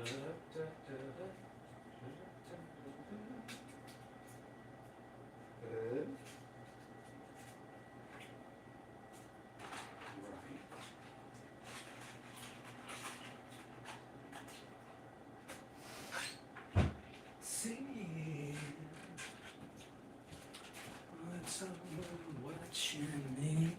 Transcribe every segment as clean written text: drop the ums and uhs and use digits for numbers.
See what's up, what you need.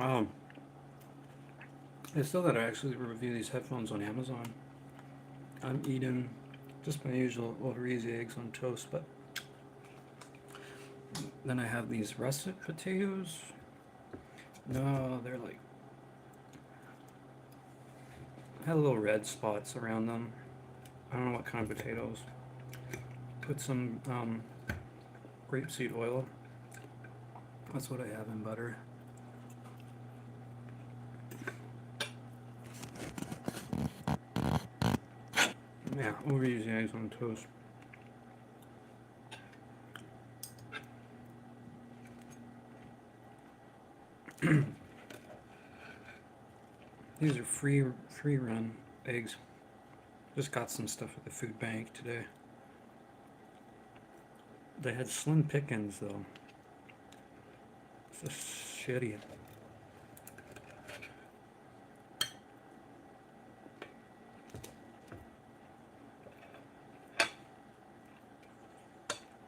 Um, I still gotta actually review these headphones on Amazon. I'm eating just my usual over easy eggs on toast, but then I have these russet potatoes. No, they're like had little red spots around them. I don't know what kind of potatoes. Put some grapeseed oil. That's what I have in butter. Yeah, over easy eggs on toast. These are free run eggs. Just got some stuff at the food bank today. They had slim pickings though. It's just shitty.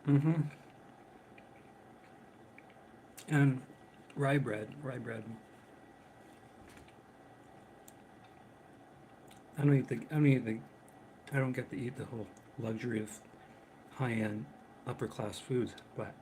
Mm-hmm. And rye bread. I don't get to eat the whole luxury of high-end upper class foods, but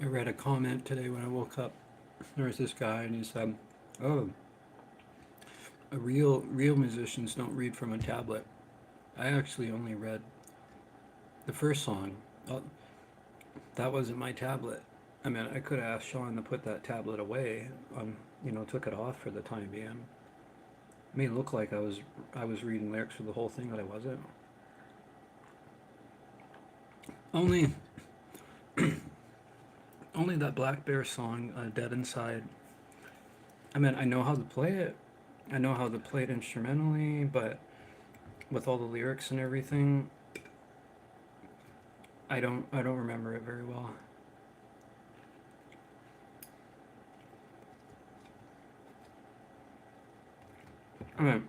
I read a comment today when I woke up. There was this guy and he said, "Oh, real musicians don't read from a tablet." I actually only read the first song. Oh, that wasn't my tablet. I mean, I could have asked Sean to put that tablet away. Took it off for the time being. I mean, it looked like I was reading lyrics for the whole thing, but I wasn't. Only only that Black Bear song, "Dead Inside." I mean, I know how to play it. I know how to play it instrumentally, but with all the lyrics and everything, I don't remember it very well. I mean,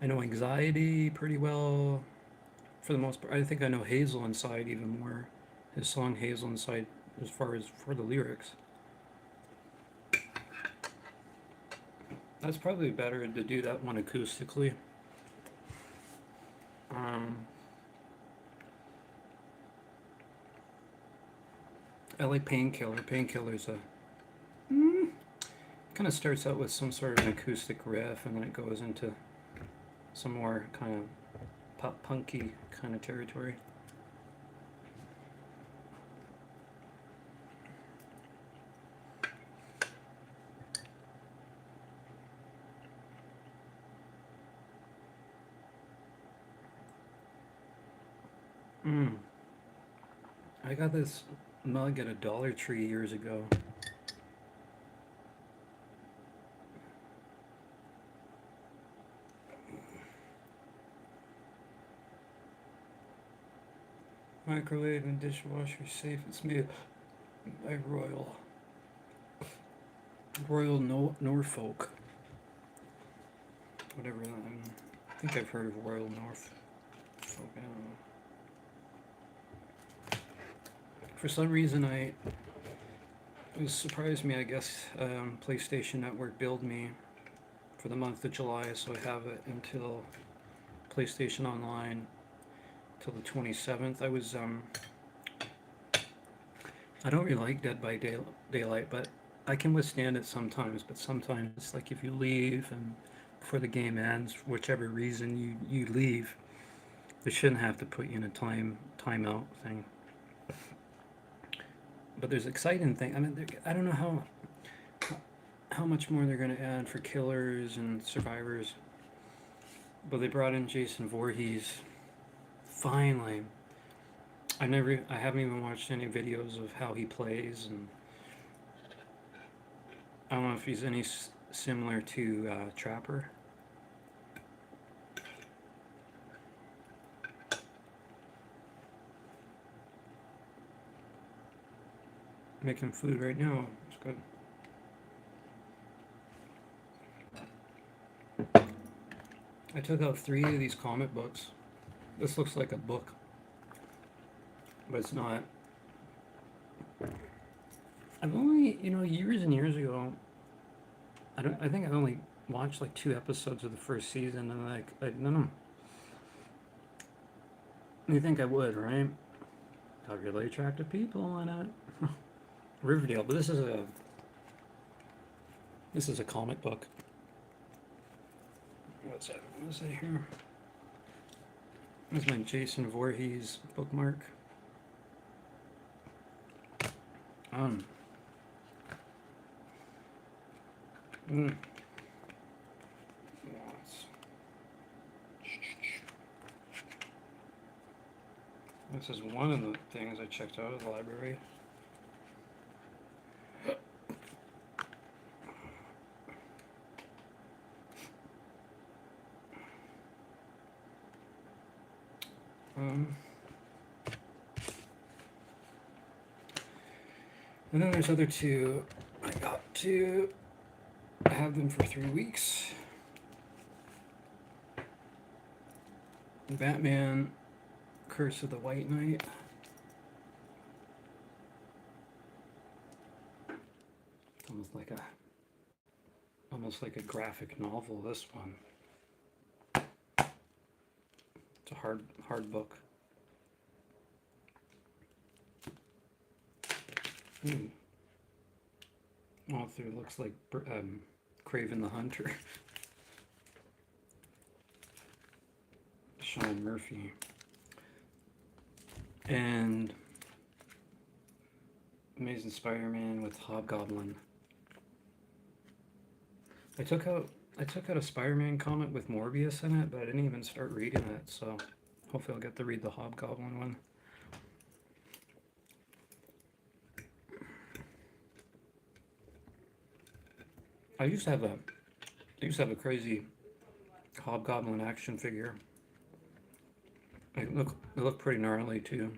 I know Anxiety pretty well for the most part. I think I know Hazel Inside even more. His song Hazel Inside, as far as for the lyrics. That's probably better to do that one acoustically. I like Painkiller. Painkiller's a kind of starts out with some sort of an acoustic riff, and then it goes into some more kind of pop punky kind of territory. I got this mug at a Dollar Tree years ago. Microwave and dishwasher safe. It's made by Royal Norfolk. Whatever. I think I've heard of Royal Norfolk. I don't know. For some reason, it surprised me. I guess PlayStation Network billed me for the month of July, so I have it until PlayStation Online till the 27th. I don't really like Dead by Daylight, but I can withstand it sometimes. But sometimes, like if you leave and before the game ends, for whichever reason you leave, they shouldn't have to put you in a timeout thing. But there's exciting thing. I mean, I don't know how much more they're going to add for killers and survivors. But they brought in Jason Voorhees. Finally, I haven't even watched any videos of how he plays, and I don't know if he's any similar to Trapper. Making food right now. It's good. I took out 3 of these comic books. This looks like a book, but it's not. I've only, years and years ago, I think I only watched like 2 episodes of the first season, and I don't know. You think I would, right? Got really attractive people in it. Riverdale, but this is a comic book. What's that? What is it here? This is my Jason Voorhees bookmark. Mm. This is one of the things I checked out of the library. And then there's other 2. I got to have them for 3 weeks. Batman, Curse of the White Knight. Almost like a graphic novel, this one. It's a hard book. Author looks like Craven the Hunter. Sean Murphy. And Amazing Spider-Man with Hobgoblin. I took out a Spider-Man comic with Morbius in it, but I didn't even start reading it, so hopefully I'll get to read the Hobgoblin one. I used to have a crazy Hobgoblin action figure. It looked pretty gnarly too.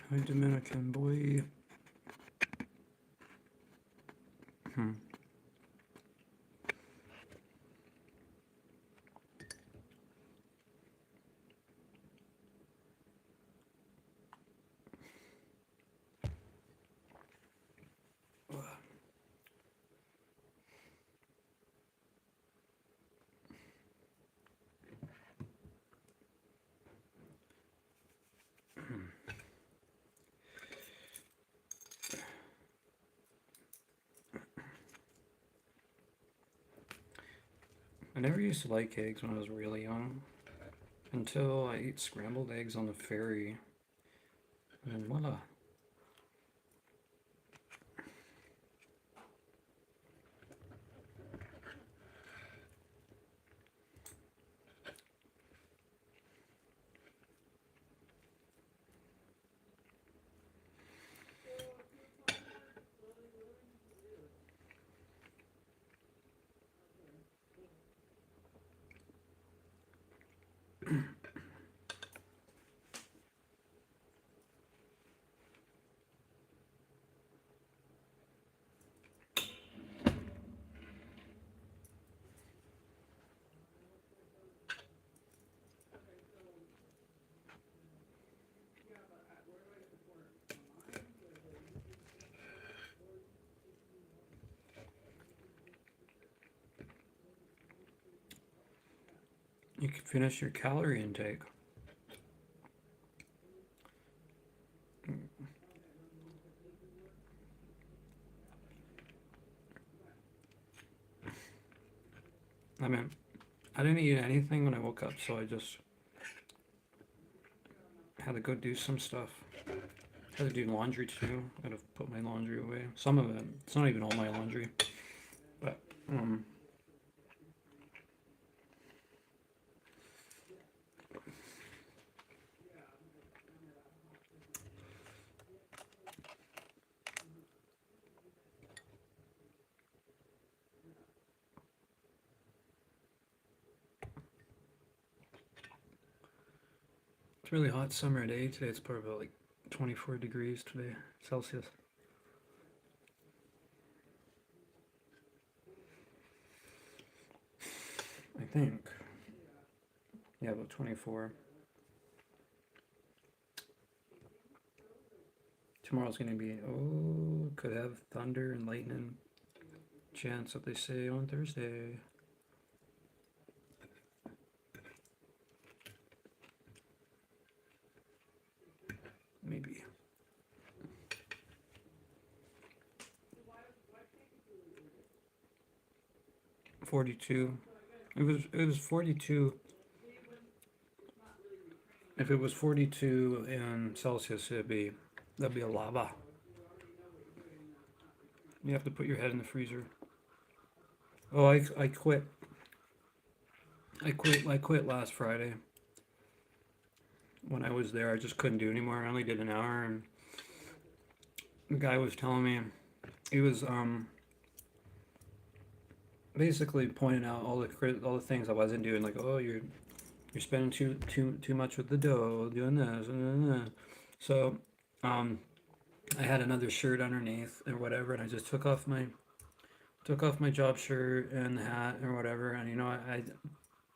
Hi, Dominican boy. I never used to like eggs when I was really young, until I ate scrambled eggs on the ferry, and voila. You can finish your calorie intake. I mean, I didn't eat anything when I woke up, so I just had to go do some stuff. Had to do laundry too. Had to put my laundry away. Some of it. It's not even all my laundry, but it's a really hot summer day today. It's probably about like 24 degrees today, Celsius. I think. Yeah, about 24. Tomorrow's going to be, could have thunder and lightning chance that they say on Thursday. Maybe. $42. It was 42. If it was 42 in Celsius, that'd be a lava. You have to put your head in the freezer. Oh, I quit. I quit last Friday. When I was there, I just couldn't do anymore. I only did an hour, and the guy was telling me, he was basically pointing out all the things I wasn't doing. Like, oh, you're spending too much with the dough, doing this and that. So, I had another shirt underneath or whatever, and I just took off my job shirt and the hat or whatever, and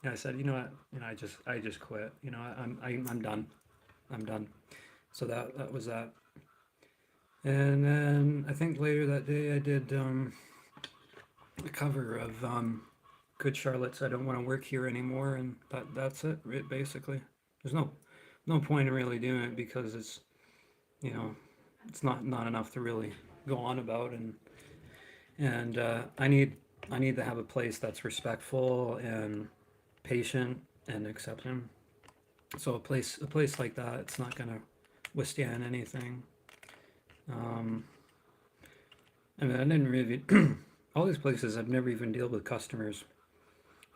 I said, you know what, I just quit. I'm done. I'm done. So that was that. And then I think later that day I did a cover of Good Charlotte's I Don't Want to Work Here Anymore, and that's it, basically. There's no point in really doing it because you know it's not enough to really go on about, and I need to have a place that's respectful and patient and accepting. So a place like that, it's not gonna withstand anything. Um, I mean, I didn't really all these places I've never even dealt with customers.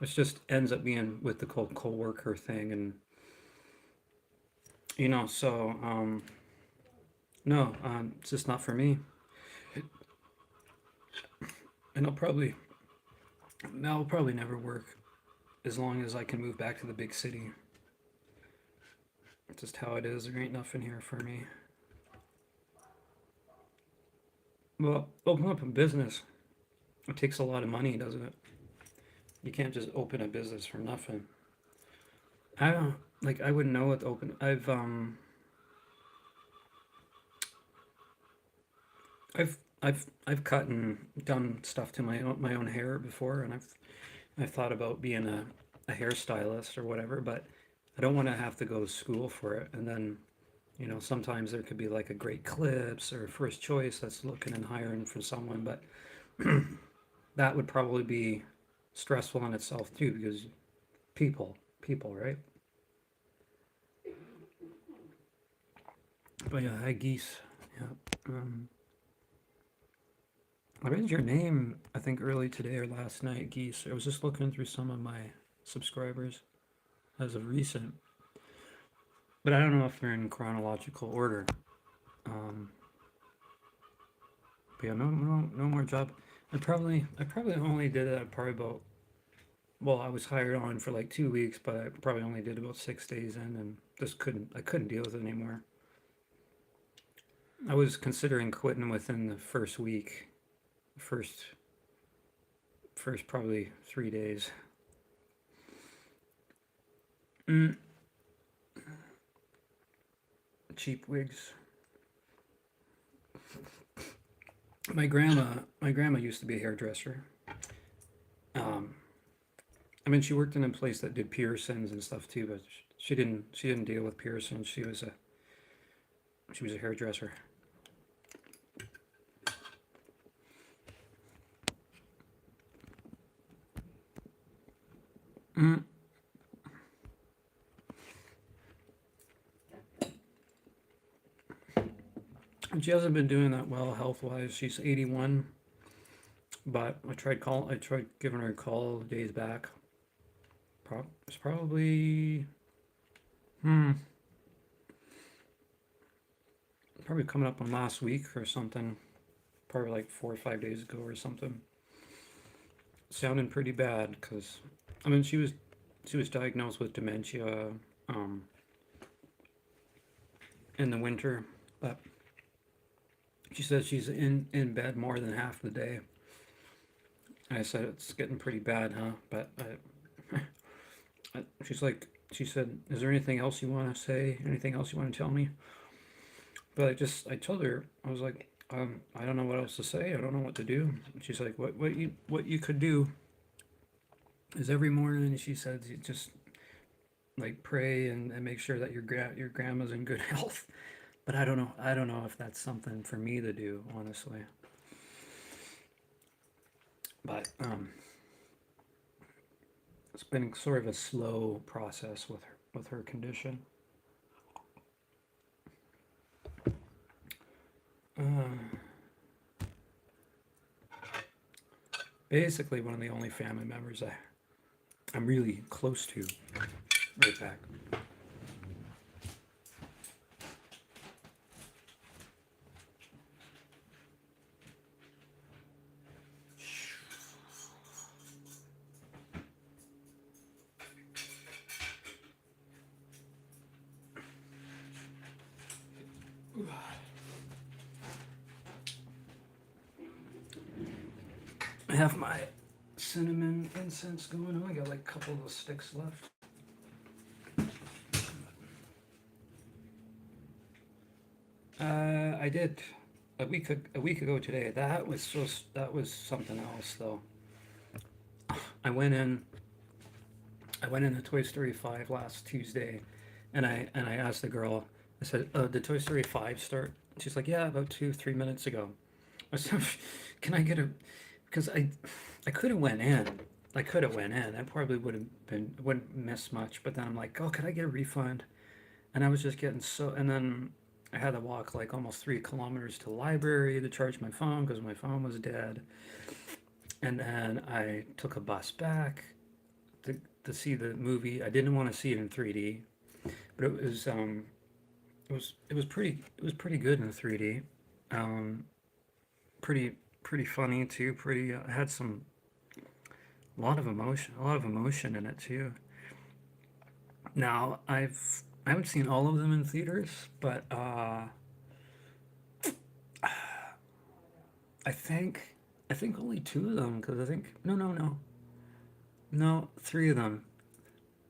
It just ends up being with the co-worker thing, and so no, it's just not for me. And I'll probably never work as long as I can move back to the big city. It's just how it is. There ain't nothing here for me. Well, open up a business. It takes a lot of money, doesn't it? You can't just open a business for nothing. I don't like. I wouldn't know what to open. I've cut and done stuff to my own hair before, and I've thought about being a hairstylist or whatever, but I don't want to have to go to school for it. And then, sometimes there could be like a Great Clips or First Choice that's looking and hiring for someone, but that would probably be stressful in itself too because people, right? But yeah, hi geese. Yeah. I read your name, I think early today or last night, geese. I was just looking through some of my subscribers as of recent, but I don't know if they're in chronological order. Um, but yeah, no more job. I probably only did it probably about. Well, I was hired on for like 2 weeks, but I probably only did about 6 days in, and I couldn't deal with it anymore. I was considering quitting within the first week, first first probably 3 days. Mm, cheap wigs. My grandma used to be a hairdresser. Um, I mean, she worked in a place that did piercings and stuff too, but she didn't deal with piercings. She was a hairdresser. Mm. And she hasn't been doing that well health wise. She's 81, but I tried giving her a call days back. It's probably hmm probably coming up on last week or something. Probably like 4 or 5 days ago or something. Sounding pretty bad because I mean she was diagnosed with dementia um, in the winter, but she says she's in bed more than half the day. And I said it's getting pretty bad, huh? But she said, "Is there anything else you want to say? Anything else you want to tell me?" But I told her I was like, I don't know what else to say. I don't know what to do. She's like, what you could do is every morning. She said, you just like pray and make sure that your grandma's in good health. But I don't know. I don't know if that's something for me to do, honestly. But it's been sort of a slow process with her condition. Uh, Basically, one of the only family members I'm really close to. Right back. I have my cinnamon incense going on. I got like a couple of sticks left. I did a week ago today. That was something else though. I went in I went in the Toy Story 5 last Tuesday, and I asked the girl. I said, "Did Toy Story 5 start?" She's like, "Yeah, about 2 3 minutes ago." I said, "Can I get a?" Because I could have went in. I could have went in. I probably wouldn't miss much. But then I'm like, "Oh, could I get a refund?" And I was just getting so. And then I had to walk like almost 3 kilometers to the library to charge my phone because my phone was dead. And then I took a bus back to see the movie. I didn't want to see it in 3D, but it was pretty good in 3D. Um, pretty funny too. Pretty had some a lot of emotion in it too. Now I haven't seen all of them in theaters, but I think I think only two of them because I think no, three of them.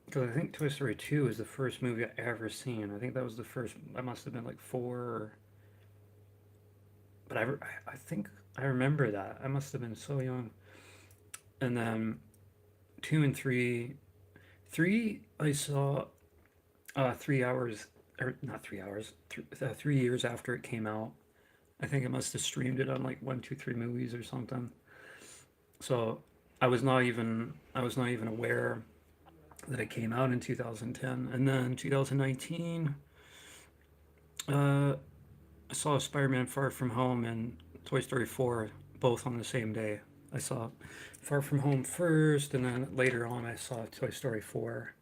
Because I think Toy Story 2 is the first movie I ever seen. I think that was the first. I must have been like four, but I think I remember that. I must have been so young. And then two and three I saw 3 hours or not 3 hours, 3 years after it came out. I think I must have streamed it on like 1 2 3 movies or something. So I was not even aware that it came out in 2010. And then 2019, uh, I saw Spider-Man: Far From Home and Toy Story 4 both on the same day. I saw Far From Home first, and then later on I saw Toy Story 4.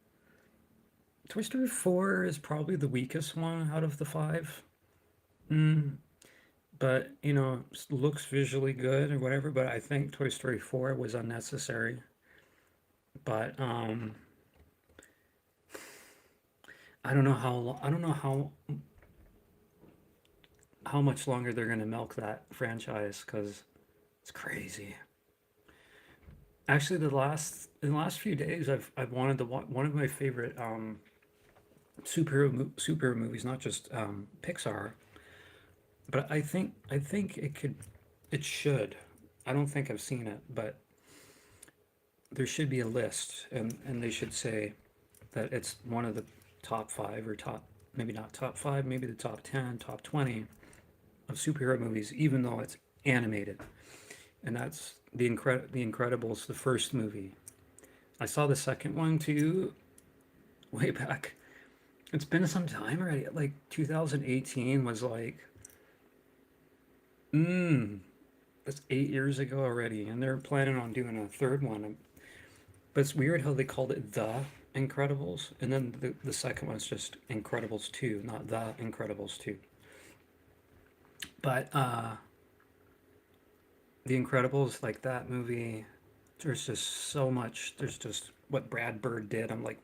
Toy Story 4 is probably the weakest one out of the five. Mm, but, looks visually good or whatever, but I think Toy Story 4 was unnecessary. But I don't know how much longer they're going to milk that franchise cuz it's crazy. Actually, in the last few days, I've wanted to watch one of my favorite superhero movies, not just Pixar, but I think it should. I don't think I've seen it, but there should be a list, and they should say that it's one of the top five or top, maybe not top five, maybe the top 10, top 20 of superhero movies, even though it's animated. And that's the Incredibles, the first movie. I saw the second one too, way back. It's been some time already. Like 2018 was like, that's 8 years ago already, and they're planning on doing a third one. But it's weird how they called it The Incredibles, and then the second one's just Incredibles 2, not The Incredibles 2. But The Incredibles, like that movie, there's just so much. There's just what Brad Bird did. I'm like,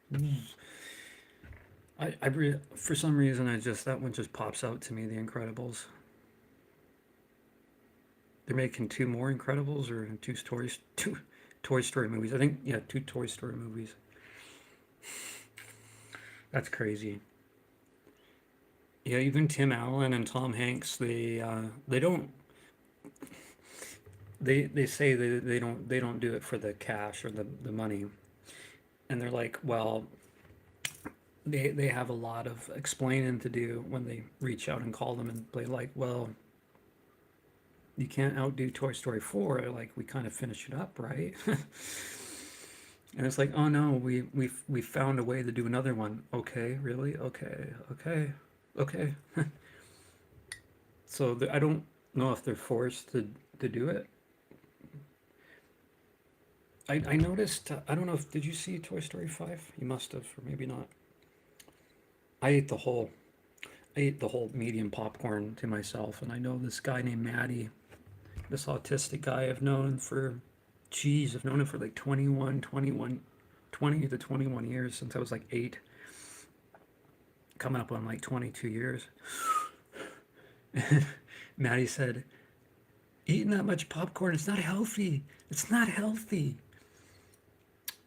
for some reason, that one just pops out to me. The Incredibles. They're making two more Incredibles or two Toy Story movies. I think, yeah, two Toy Story movies. That's crazy. Yeah, even Tim Allen and Tom Hanks, they don't they say they don't do it for the cash or the money. And they're like, well, they have a lot of explaining to do when they reach out and call them, and play like, well, you can't outdo Toy Story 4. Like, we kind of finish it up, right? And it's like, oh no, we found a way to do another one. Okay, really? Okay, okay, okay. So I don't know if they're forced to do it. I noticed, I don't know if, did you see Toy Story 5? You must have, or maybe not. I ate the whole, I ate the whole medium popcorn to myself, and I know this guy named Maddie, this autistic guy I've known him for like 20 to 21 years, since I was like 8, coming up on like 22 years. Maddie said, eating that much popcorn, it's not healthy. It's not healthy.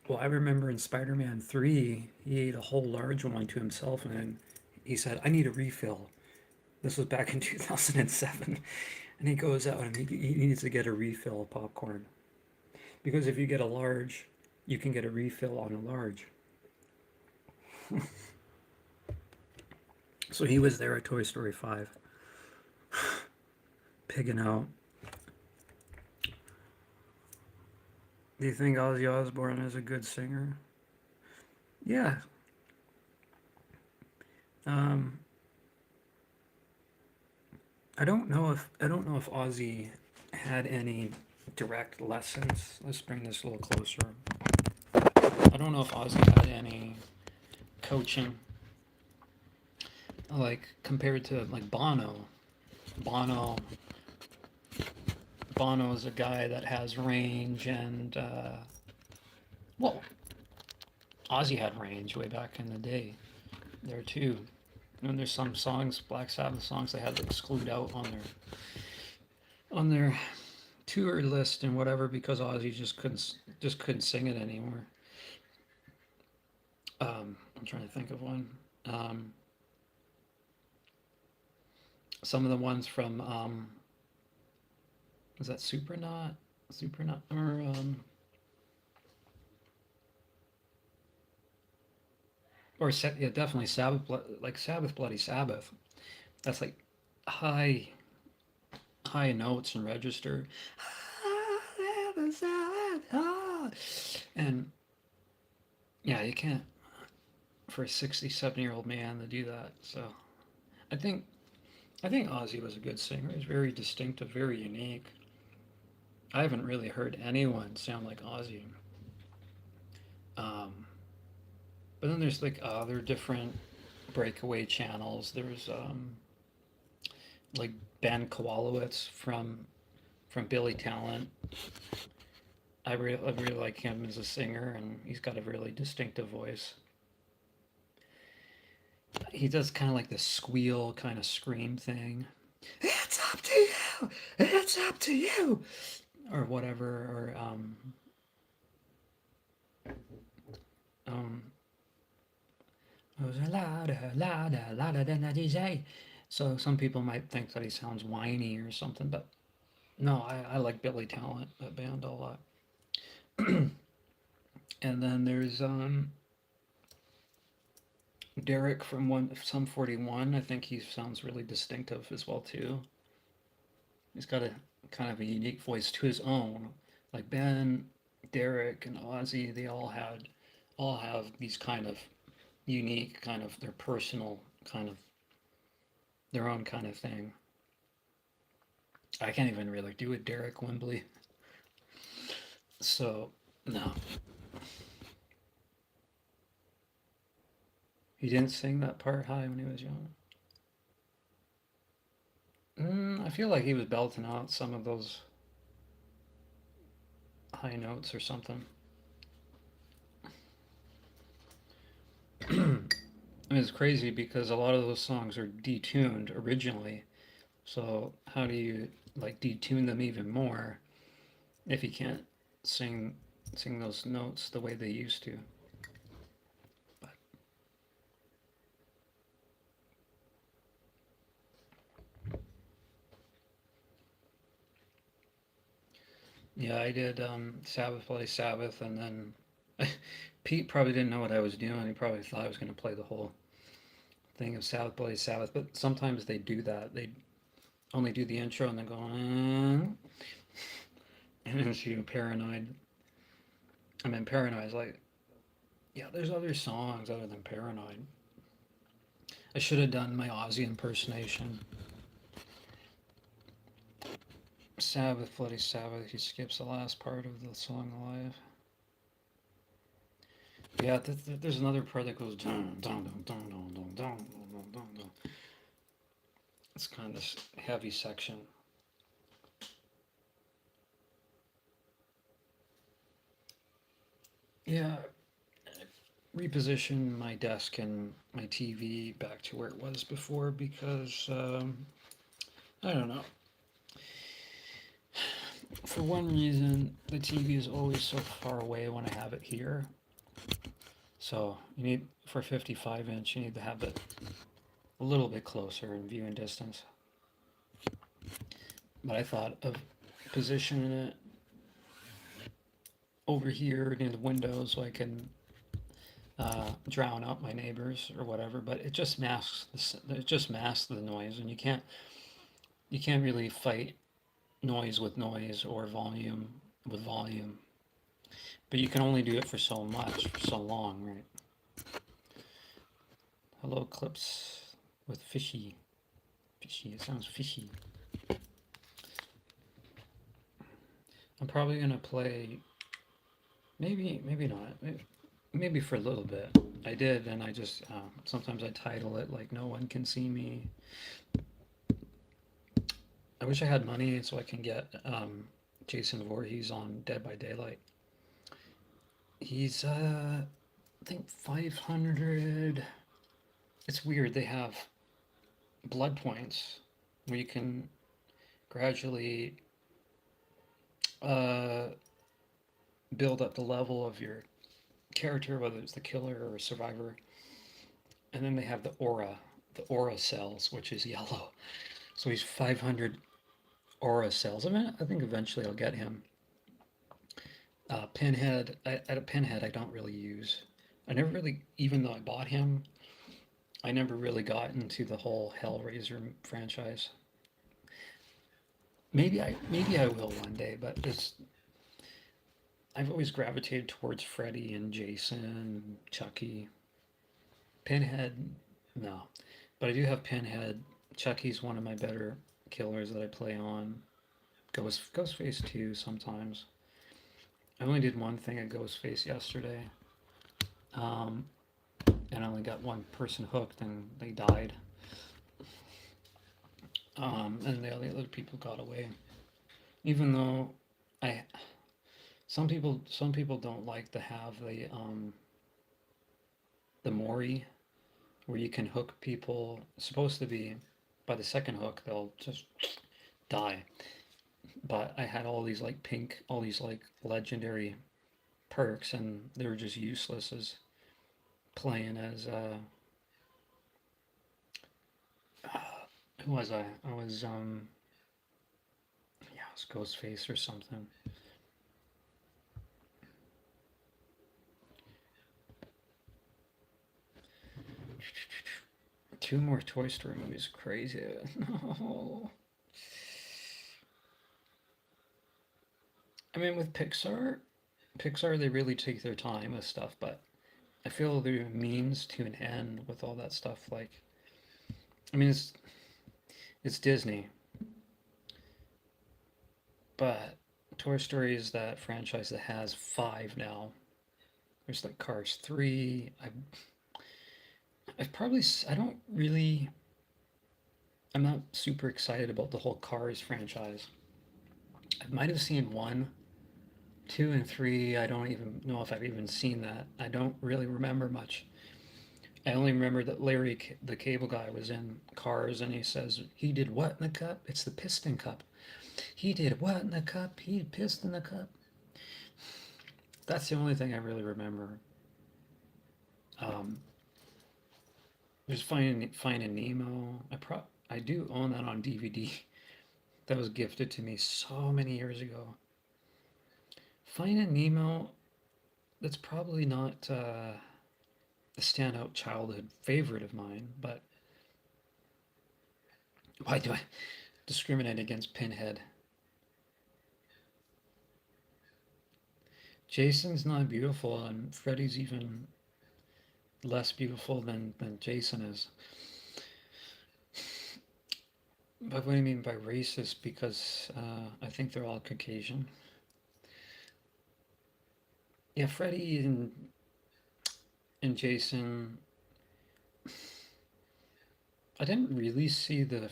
Well, I remember in Spider-Man 3, he ate a whole large one to himself, and then he said, I need a refill. This was back in 2007. And he goes out and he needs to get a refill of popcorn. Because if you get a large, you can get a refill on a large. So he was there at Toy Story 5, pigging out. Do you think Ozzy Osbourne is a good singer? Yeah. Um, I don't know if Ozzy had any direct lessons. Let's bring this a little closer. I don't know if Ozzy had any coaching, like compared to like Bono. Bono Bono is a guy that has range, and well, Ozzy had range way back in the day there too. And there's some songs, Black Sabbath songs, they had to exclude out on their tour list and whatever, because Ozzy just couldn't sing it anymore. I'm trying to think of one. Um, some of the ones from is that Supernaut, or yeah, definitely Sabbath, like Sabbath, Bloody Sabbath. That's like high high notes and register. And yeah, you can't, for a 67-year-old man, to do that. So I think I think Ozzy was a good singer. He's very distinctive, very unique. I haven't really heard anyone sound like Ozzy. Um, but then there's like other different breakaway channels. There's like Ben Kowalowitz from Billy Talent. I really like him as a singer, and he's got a really distinctive voice. He does kind of like the squeal kind of scream thing. It's up to you. It's up to you, or whatever. Or um, it was louder, louder, louder than a DJ. So some people might think that he sounds whiny or something, but no, I like Billy Talent, that band, a lot. And then there's Derek from Sum 41. I think he sounds really distinctive as well too. He's got a kind of a unique voice to his own. Like Ben, Derek, and Ozzy, they all have these kind of unique, kind of their personal kind of their own kind of thing. I can't even really do it, Derek Wembley. So no, he didn't sing that part high when he was young. I feel like he was belting out some of those high notes or something. I mean, it's crazy because a lot of those songs are detuned originally. So how do you like detune them even more if you can't sing sing those notes the way they used to? But yeah, I did Sabbath Play Sabbath, and then Pete probably didn't know what I was doing. He probably thought I was going to play the whole thing of Sabbath Play Sabbath. But sometimes they do that. They only do the intro and then go, and then she paranoid. I mean, paranoid is like, yeah, there's other songs other than Paranoid. I should have done my Ozzy impersonation. Sabbath, Bloody Sabbath. He skips the last part of the song live. Yeah, there's another part that goes dun dun dun dun dun dun dun dun dun dun. It's kind of this heavy section. Yeah, reposition my desk and my TV back to where it was before because I don't know. For one reason, the TV is always so far away when I have it here. So you need for 55 inch, you need to have it a little bit closer in viewing distance. But I thought of positioning it over here near the window so I can drown out my neighbors or whatever. But it just masks the noise, and you can't really fight noise with noise or volume with volume. But you can only do it for so much, for so long, right? Hello, clips with fishy. Fishy, it sounds fishy. I'm probably gonna play, maybe not, maybe for a little bit. I did, and I just, sometimes I title it like No One Can See Me. I wish I had money so I can get Jason Voorhees on Dead by Daylight. He's, I think 500. It's weird, they have blood points where you can gradually uh, build up the level of your character, whether it's the killer or a survivor. And then they have the aura cells, which is yellow. So he's 500 aura cells. I mean, I think eventually I'll get him. Pinhead, at a Pinhead, I don't really use. I never really, even though I bought him, I never really got into the whole Hellraiser franchise. Maybe I will one day, but it's I've always gravitated towards Freddy and Jason, Chucky. Pinhead, no. But I do have Pinhead. Chucky's one of my better killers that I play on. Ghostface too sometimes. I only did one thing at Ghostface yesterday. Um, and I only got one person hooked and they died. And the other people got away. Even though I some people don't like to have the Mori where you can hook people. It's supposed to be by the second hook they'll just die. But I had all these like legendary perks, and they were just useless as playing as who was I? I was yeah, it was Ghostface or something. 2 more Toy Story movies. Crazy. No. I mean, with Pixar, they really take their time with stuff, but I feel the means to an end with all that stuff. Like, I mean, it's Disney, but Toy Story is that franchise that has 5 now. There's like Cars 3. I've probably I don't really. I'm not super excited about the whole Cars franchise. I might have seen 1, 2, and 3. I don't even know if I've even seen that. I don't really remember much. I only remember that Larry, the cable guy, was in Cars, and he says, "He did what in the cup? It's the piston cup. He did what in the cup? He pissed in the cup." That's the only thing I really remember. Um, there's Finding Nemo. I do own that on DVD. That was gifted to me so many years ago. Finding Nemo. That's probably not a standout childhood favorite of mine, but why do I discriminate against Pinhead? Jason's not beautiful, and Freddy's even less beautiful than Jason is. But what do you mean by racist? Because I think they're all Caucasian. Yeah, Freddy and Jason. I didn't really see the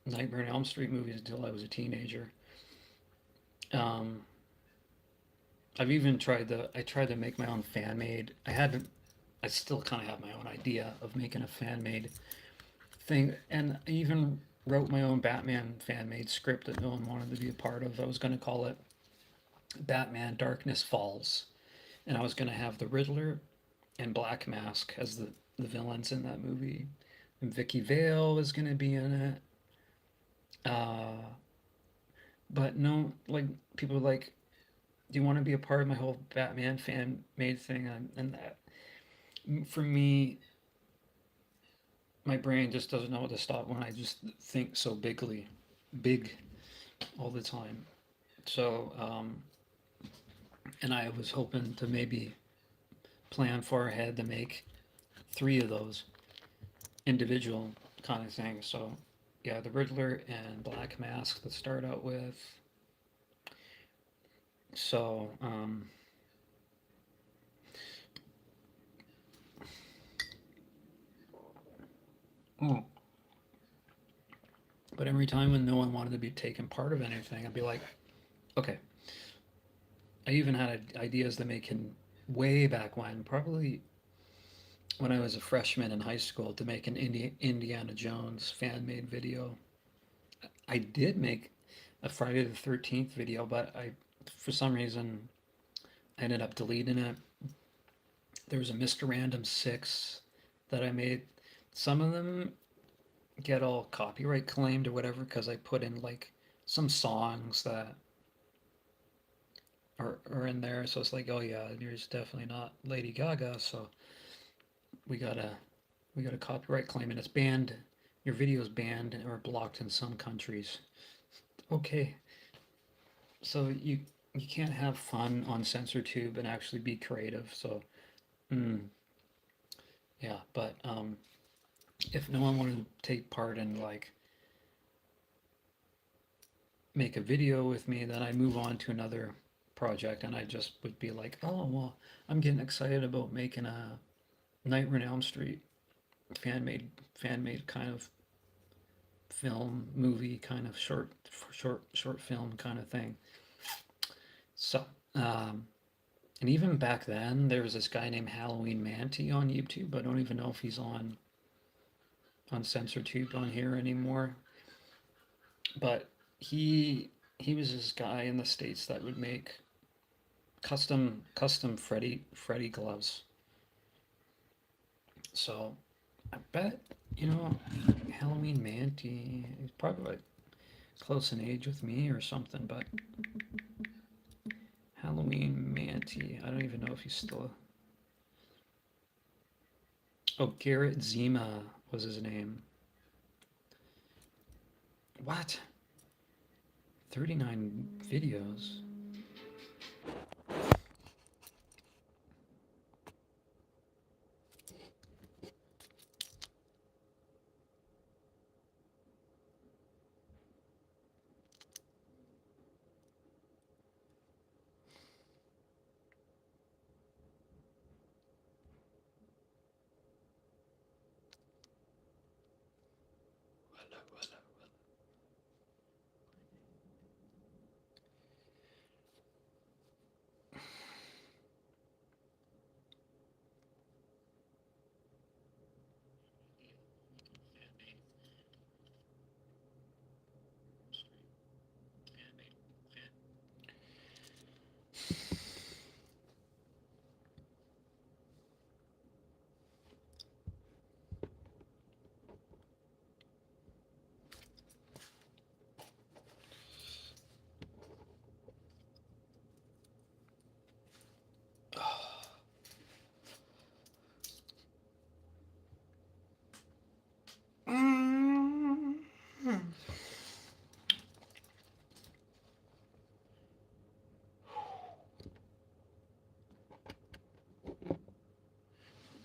Nightmare on Elm Street movies until I was a teenager. Um, I tried to make my own fan made. I still kind of have my own idea of making a fan made thing, and I even wrote my own Batman fan made script that no one wanted to be a part of. I was going to call it Batman Darkness Falls, and I was going to have the Riddler and Black Mask as the villains in that movie. And Vicky Vale was going to be in it. Uh, but no, like, people were like, "Do you want to be a part of my whole Batman fan made thing?" And that, for me, my brain just doesn't know what to stop when I just think so big all the time. So, and I was hoping to maybe plan far ahead to make 3 of those individual kind of things. So, yeah, the Riddler and Black Mask to start out with. So, mm. But every time when no one wanted to be taken part of anything, I'd be like, okay. I even had ideas to make in way back when, probably when I was a freshman in high school, to make an Indiana Jones fan made video. I did make a Friday the 13th video, but for some reason, I ended up deleting it. There was a Mr. Random 6 that I made. Some of them get all copyright claimed or whatever because I put in like some songs that are in there. So it's like, oh yeah, there's definitely not Lady Gaga. So we got a copyright claim, and it's banned. Your video is banned or blocked in some countries. Okay, so you can't have fun on CensorTube and actually be creative. So, mm, yeah, but if no one wanted to take part in like make a video with me, then I move on to another project, and I just would be like, oh well, I'm getting excited about making a Nightmare on Elm Street fan made kind of film movie kind of short film kind of thing. So, and even back then, there was this guy named Halloween Manty on YouTube. I don't even know if he's on CensorTube on here anymore. But he was this guy in the States that would make custom Freddy gloves. So I bet, Halloween Manty is probably like close in age with me or something, but Halloween Manty, I don't even know if he's still. Oh, Garrett Zima was his name. What? 39 videos?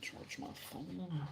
Charge my phone.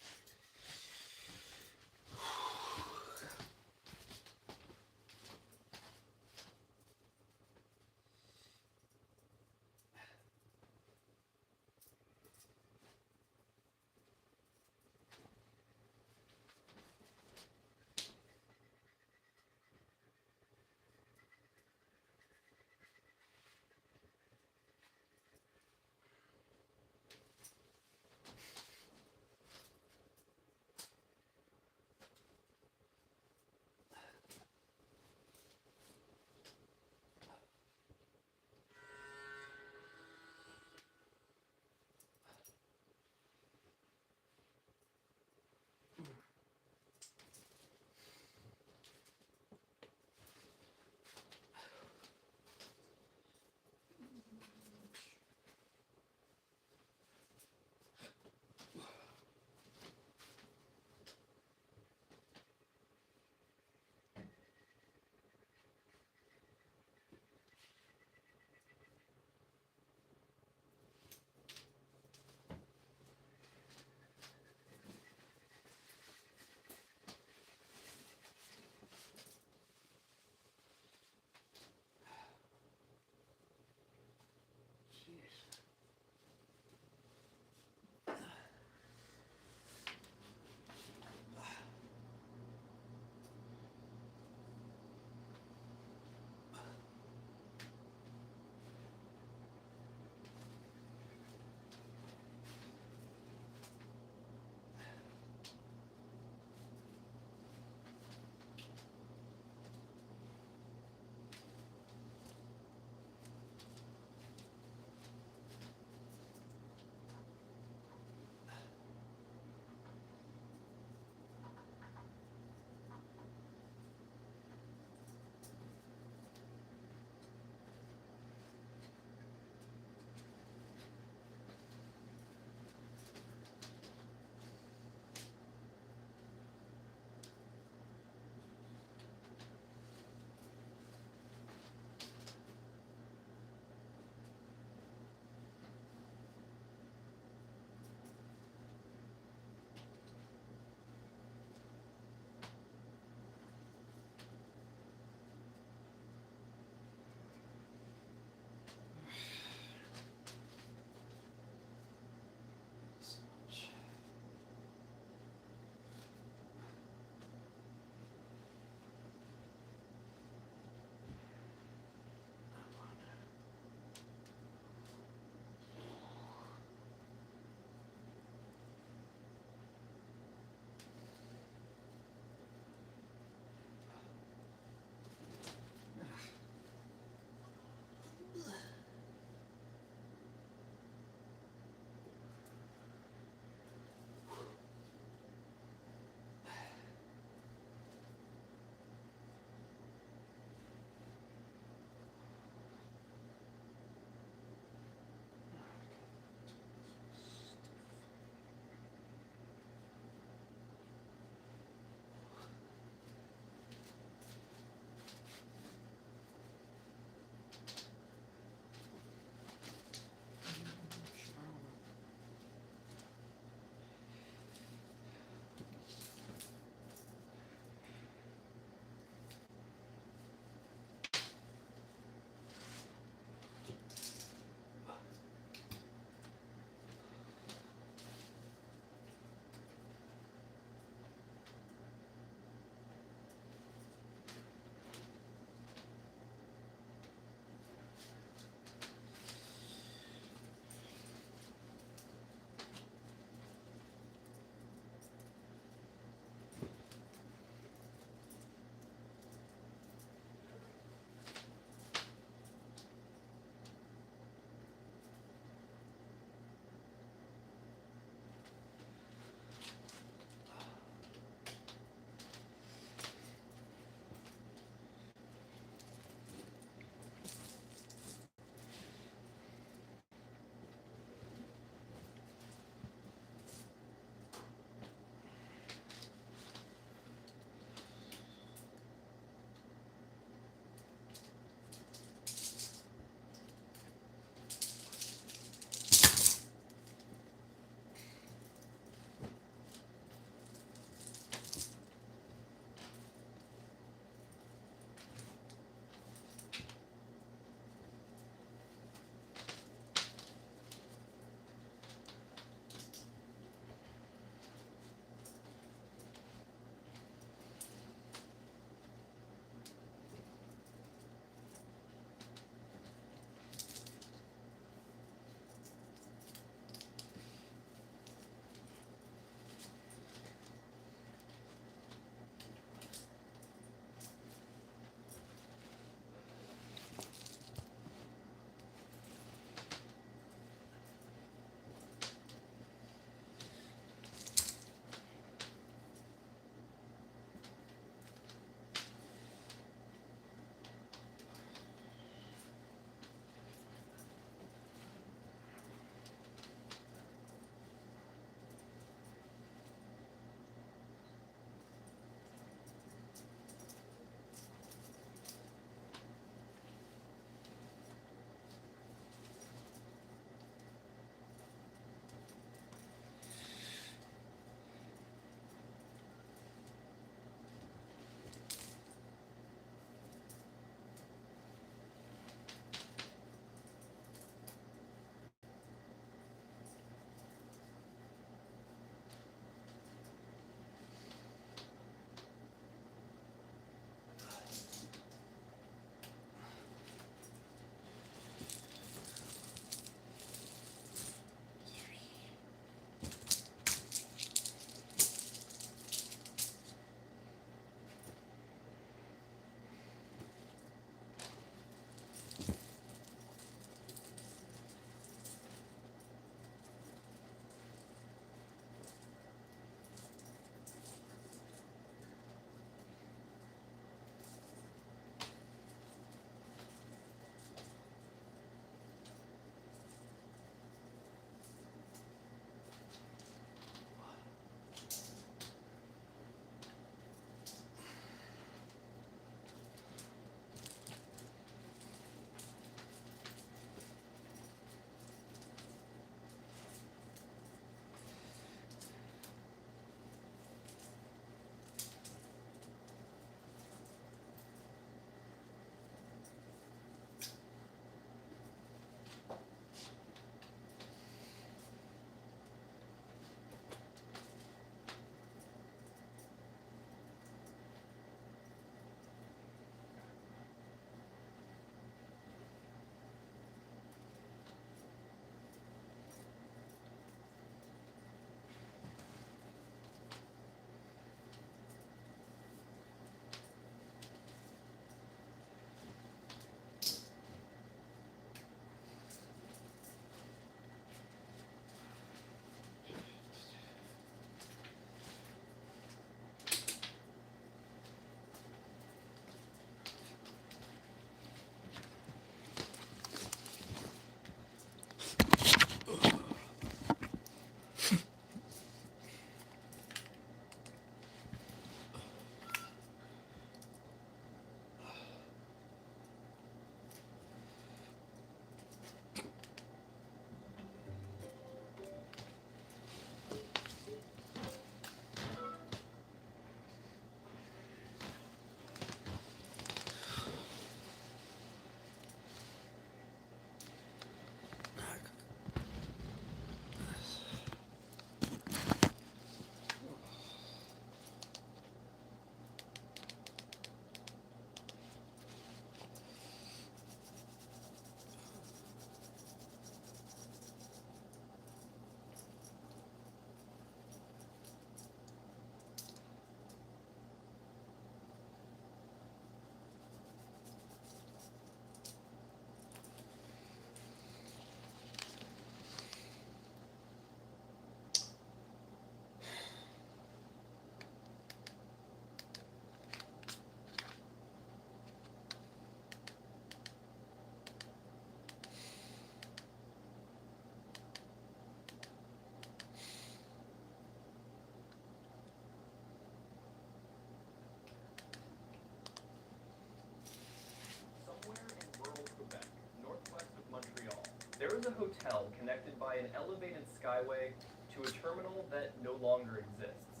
there is a hotel connected by an elevated skyway to a terminal that no longer exists.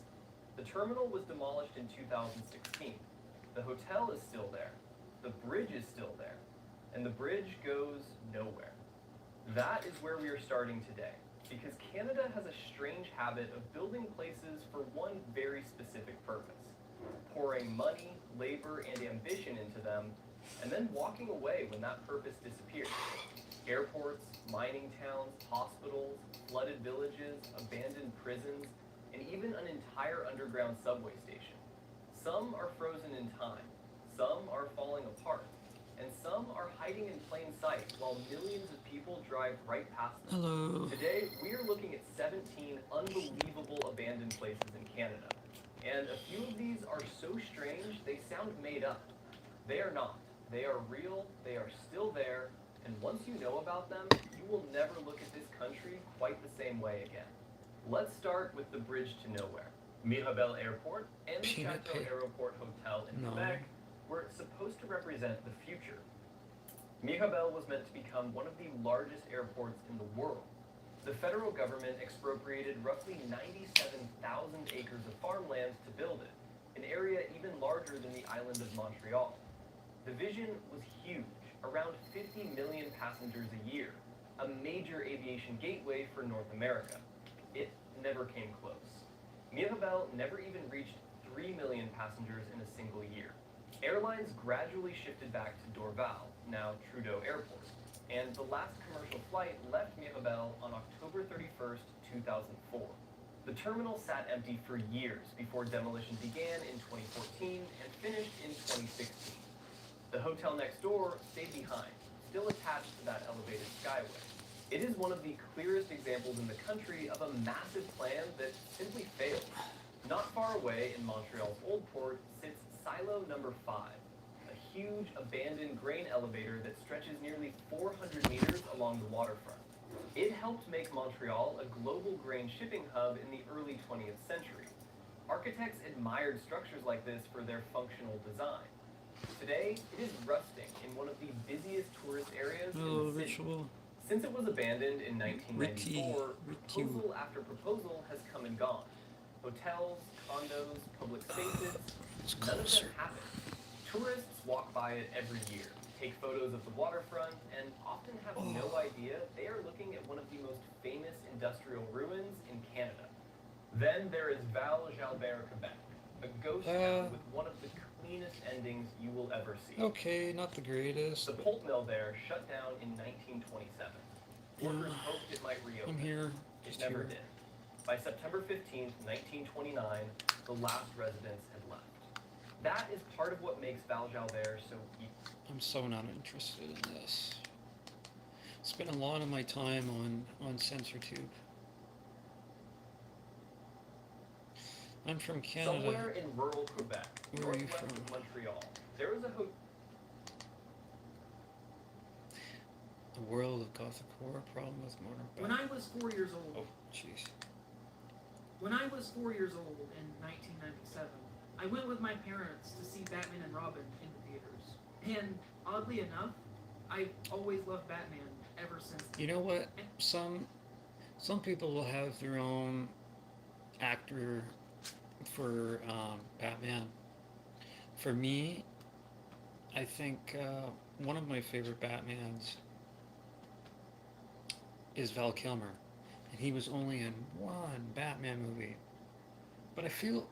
The terminal was demolished in 2016. The hotel is still there. The bridge is still there. And the bridge goes nowhere. That is where we are starting today, because Canada has a strange habit of building places for one very specific purpose, pouring money, labor, and ambition into them, and then walking away when that purpose disappears. Airports, mining towns, hospitals, flooded villages, abandoned prisons, and even an entire underground subway station. Some are frozen in time, some are falling apart, and some are hiding in plain sight while millions of people drive right past them. Hello. Today, we are looking at 17 unbelievable abandoned places in Canada. And a few of these are so strange they sound made up. They are not. They are real, they are still there, and once you know about them, you will never look at this country quite the same way again. Let's start with the bridge to nowhere. Mirabel Airport and the Peanut Chateau pit. Aeroport Hotel in No. Quebec were supposed to represent the future. Mirabel was meant to become one of the largest airports in the world. The federal government expropriated roughly 97,000 acres of farmland to build it, an area even larger than the island of Montreal. The vision was huge, around 50 million passengers a year, a major aviation gateway for North America. It never came close. Mirabel never even reached 3 million passengers in a single year. Airlines gradually shifted back to Dorval, now Trudeau Airport, and the last commercial flight left Mirabel on October 31st, 2004. The terminal sat empty for years before demolition began in 2014 and finished in 2016. The hotel next door stayed behind, still attached to that elevated skyway. It is one of the clearest examples in the country of a massive plan that simply failed. Not far away in Montreal's Old Port sits Silo Number 5, a huge abandoned grain elevator that stretches nearly 400 meters along the waterfront. It helped make Montreal a global grain shipping hub in the early 20th century. Architects admired structures like this for their functional design. Today, it is rusting in one of the busiest tourist areas in Hello, the city. Ritual. Since it was abandoned in 1994, Ritty. proposal after proposal has come and gone. Hotels, condos, public spaces, It's none of closer. them happen. Tourists walk by it every year, take photos of the waterfront, and often have no idea they are looking at one of the most famous industrial ruins in Canada. Then there is Val Jalbert, Quebec, a ghost town with one of the cleanest endings you will ever see. Okay, not the greatest. The pulp mill there shut down in 1927. Workers hoped it might reopen. I'm here. It Just never here. did. By September 15th, 1929, the last residents had left. That is part of what makes Val Jalbert so evil. I'm so not interested in this. Spent a lot of my time on SensorTube. I'm from Canada. Somewhere in rural Quebec, Where are you northwest from? of Montreal, there is a hotel. The world of Gothic horror, problem with modern When I was 4 years old, Oh, jeez. when I was 4 years old in 1997, I went with my parents to see Batman and Robin in the theaters. And oddly enough, I've always loved Batman ever since. You know what? Some people will have their own actor for Batman. For me, I think one of my favorite Batmans is Val Kilmer, and he was only in one Batman movie. But I feel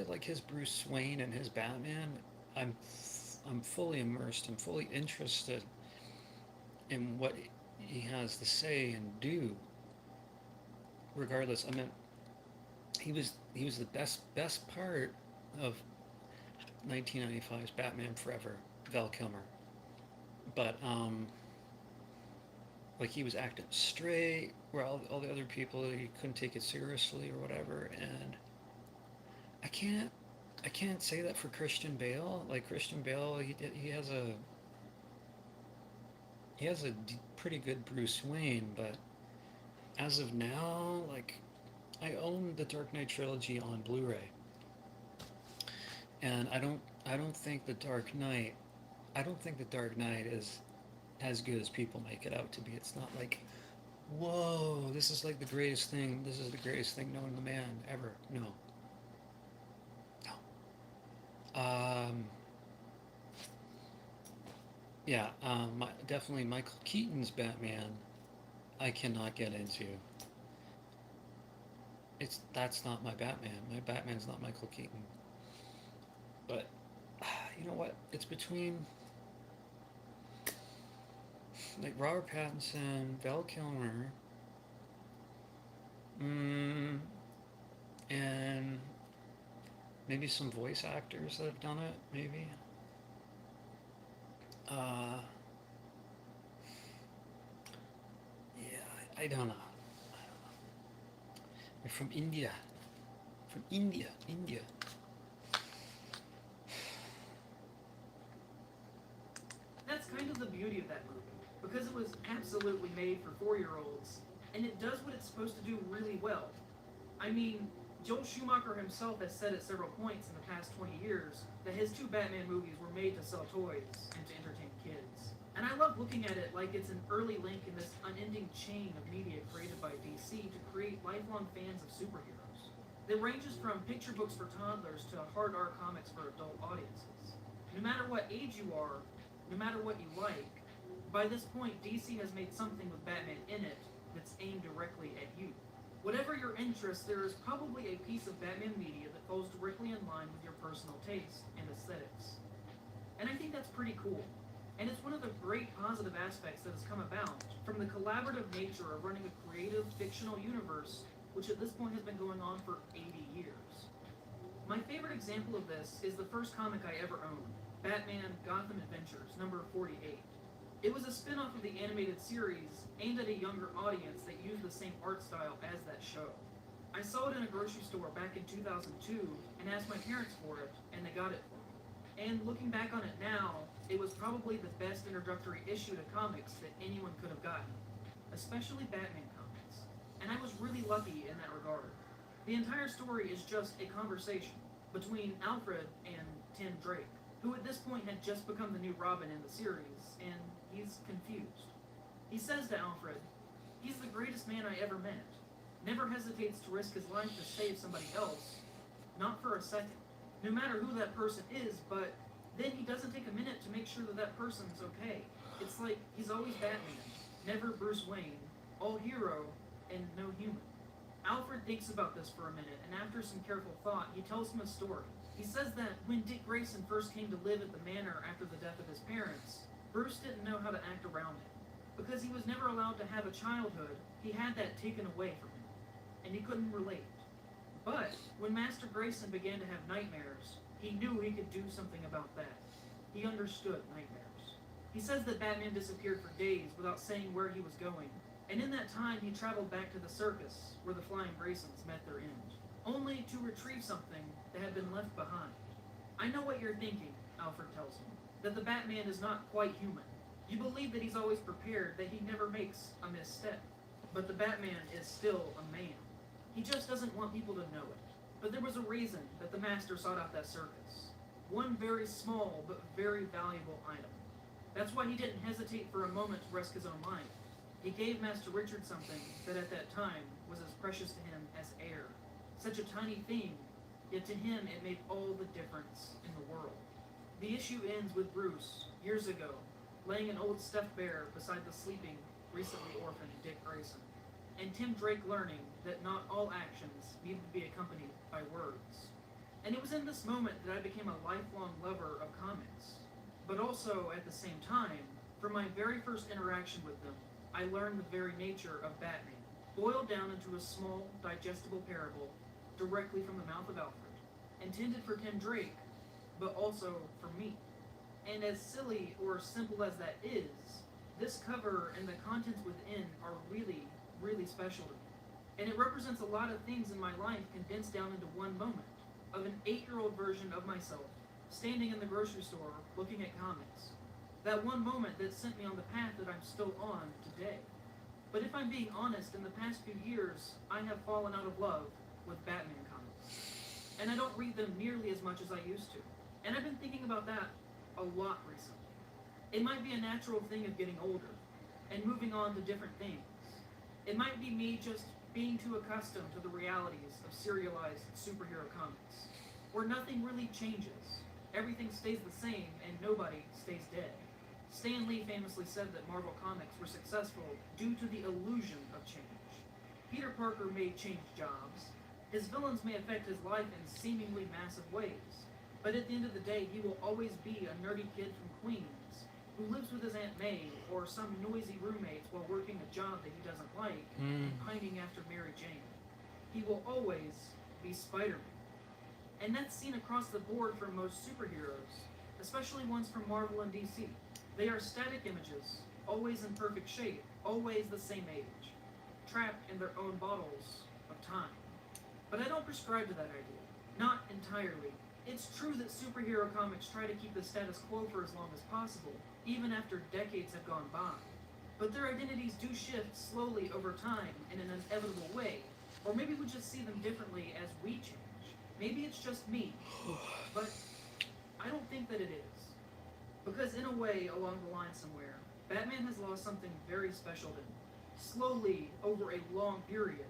like his Bruce Wayne and his Batman, I'm fully immersed. I'm fully interested in what he has to say and do. Regardless, I mean, he was the best part of 1995's Batman Forever, Val Kilmer. But like he was acting straight, where all the other people he couldn't take it seriously or whatever, and I can't say that for Christian Bale. Like Christian Bale, he has a pretty good Bruce Wayne, but as of now, like I own the Dark Knight trilogy on Blu-ray, and I don't think the Dark Knight is as good as people make it out to be. It's not like, whoa, this is like the greatest thing. This is the greatest thing known to man ever. No, no. Yeah, definitely Michael Keaton's Batman. I cannot get into. That's not my Batman. My Batman's not Michael Keaton. But you know what? It's between like Robert Pattinson, Val Kilmer, and maybe some voice actors that have done it. Maybe. Uh, yeah, I don't know. They're from India. From India. India. That's kind of the beauty of that movie, because it was absolutely made for 4-year-olds, and it does what it's supposed to do really well. I mean, Joel Schumacher himself has said at several points in the past 20 years that his 2 Batman movies were made to sell toys and to entertain kids. And I love looking at it like it's an early link in this unending chain of media created by DC to create lifelong fans of superheroes. That ranges from picture books for toddlers to hard R comics for adult audiences. No matter what age you are, no matter what you like, by this point DC has made something with Batman in it that's aimed directly at you. Whatever your interest, there is probably a piece of Batman media that falls directly in line with your personal taste and aesthetics. And I think that's pretty cool. And it's one of the great positive aspects that has come about from the collaborative nature of running a creative fictional universe, which at this point has been going on for 80 years. My favorite example of this is the first comic I ever owned, Batman Gotham Adventures, number 48. It was a spin-off of the animated series aimed at a younger audience that used the same art style as that show. I saw it in a grocery store back in 2002 and asked my parents for it, and they got it for me. And looking back on it now, it was probably the best introductory issue to comics that anyone could have gotten, especially Batman comics. And I was really lucky in that regard. The entire story is just a conversation between Alfred and Tim Drake, who at this point had just become the new Robin in the series, and he's confused. He says to Alfred, "He's the greatest man I ever met. Never hesitates to risk his life to save somebody else, not for a second, no matter who that person is, but then he doesn't take a minute to make sure that that person's okay. It's like he's always Batman, never Bruce Wayne, all hero and no human." Alfred thinks about this for a minute, and after some careful thought, he tells him a story. He says that when Dick Grayson first came to live at the manor after the death of his parents, Bruce didn't know how to act around him. Because he was never allowed to have a childhood, he had that taken away from him, and he couldn't relate. But when Master Grayson began to have nightmares, he knew he could do something about that. He understood nightmares. He says that Batman disappeared for days without saying where he was going, and in that time he traveled back to the circus where the Flying Graysons met their end, only to retrieve something that had been left behind. "I know what you're thinking," Alfred tells him, "that the Batman is not quite human. You believe that he's always prepared, that he never makes a misstep. But the Batman is still a man. He just doesn't want people to know it. But there was a reason that the Master sought out that circus. One very small but very valuable item. That's why he didn't hesitate for a moment to risk his own life. He gave Master Richard something that at that time was as precious to him as air. Such a tiny thing, yet to him it made all the difference in the world." The issue ends with Bruce, years ago, laying an old stuffed bear beside the sleeping, recently orphaned Dick Grayson, and Tim Drake learning that not all actions need to be accompanied by words. And it was in this moment that I became a lifelong lover of comics. But also, at the same time, from my very first interaction with them, I learned the very nature of Batman, boiled down into a small, digestible parable directly from the mouth of Alfred, intended for Tim Drake, but also for me. And as silly or simple as that is, this cover and the contents within are really, really special to me. And it represents a lot of things in my life condensed down into one moment, of an 8-year-old version of myself, standing in the grocery store looking at comics. That one moment that sent me on the path that I'm still on today. But if I'm being honest, in the past few years, I have fallen out of love with Batman comics. And I don't read them nearly as much as I used to. And I've been thinking about that a lot recently. It might be a natural thing of getting older and moving on to different things. It might be me just being too accustomed to the realities of serialized superhero comics, where nothing really changes. Everything stays the same and nobody stays dead. Stan Lee famously said that Marvel Comics were successful due to the illusion of change. Peter Parker may change jobs. His villains may affect his life in seemingly massive ways. But at the end of the day, he will always be a nerdy kid from Queens who lives with his Aunt May or some noisy roommates while working a job that he doesn't like and pining after Mary Jane. He will always be Spider-Man. And that's seen across the board for most superheroes, especially ones from Marvel and DC. They are static images, always in perfect shape, always the same age, trapped in their own bottles of time. But I don't prescribe to that idea. Not entirely. It's true that superhero comics try to keep the status quo for as long as possible, even after decades have gone by. But their identities do shift slowly over time in an inevitable way, or maybe we just see them differently as we change. Maybe it's just me, but I don't think that it is. Because in a way, along the line somewhere, Batman has lost something very special to him, slowly over a long period,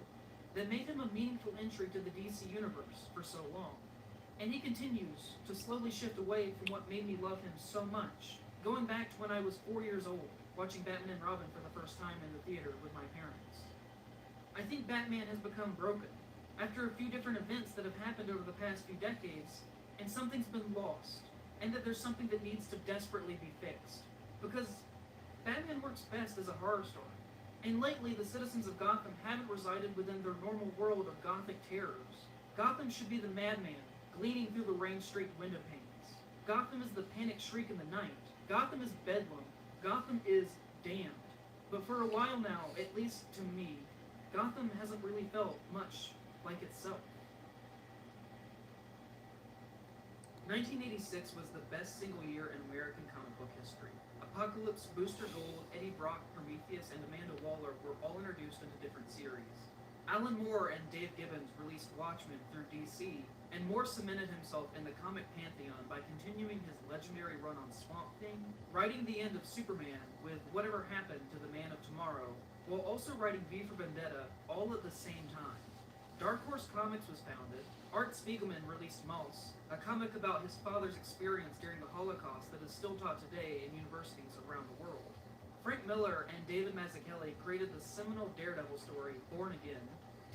that made him a meaningful entry to the DC universe for so long. And he continues to slowly shift away from what made me love him so much, going back to when I was 4 years old, watching Batman and Robin for the first time in the theater with my parents. I think Batman has become broken, after a few different events that have happened over the past few decades, and something's been lost, and that there's something that needs to desperately be fixed. Because Batman works best as a horror story. And lately, the citizens of Gotham haven't resided within their normal world of gothic terrors. Gotham should be the madman, gleaming through the rain-streaked window panes. Gotham is the panic shriek in the night. Gotham is bedlam. Gotham is damned. But for a while now, at least to me, Gotham hasn't really felt much like itself. 1986 was the best single year in American comic book history. Apocalypse, Booster Gold, Eddie Brock, Prometheus, and Amanda Waller were all introduced into different series. Alan Moore and Dave Gibbons released Watchmen through DC, and Moore cemented himself in the comic pantheon by continuing his legendary run on Swamp Thing, writing the end of Superman with Whatever Happened to the Man of Tomorrow, while also writing V for Vendetta all at the same time. Dark Horse Comics was founded. Art Spiegelman released Maus, a comic about his father's experience during the Holocaust that is still taught today in universities around the world. Frank Miller and David Mazzucchelli created the seminal Daredevil story, Born Again.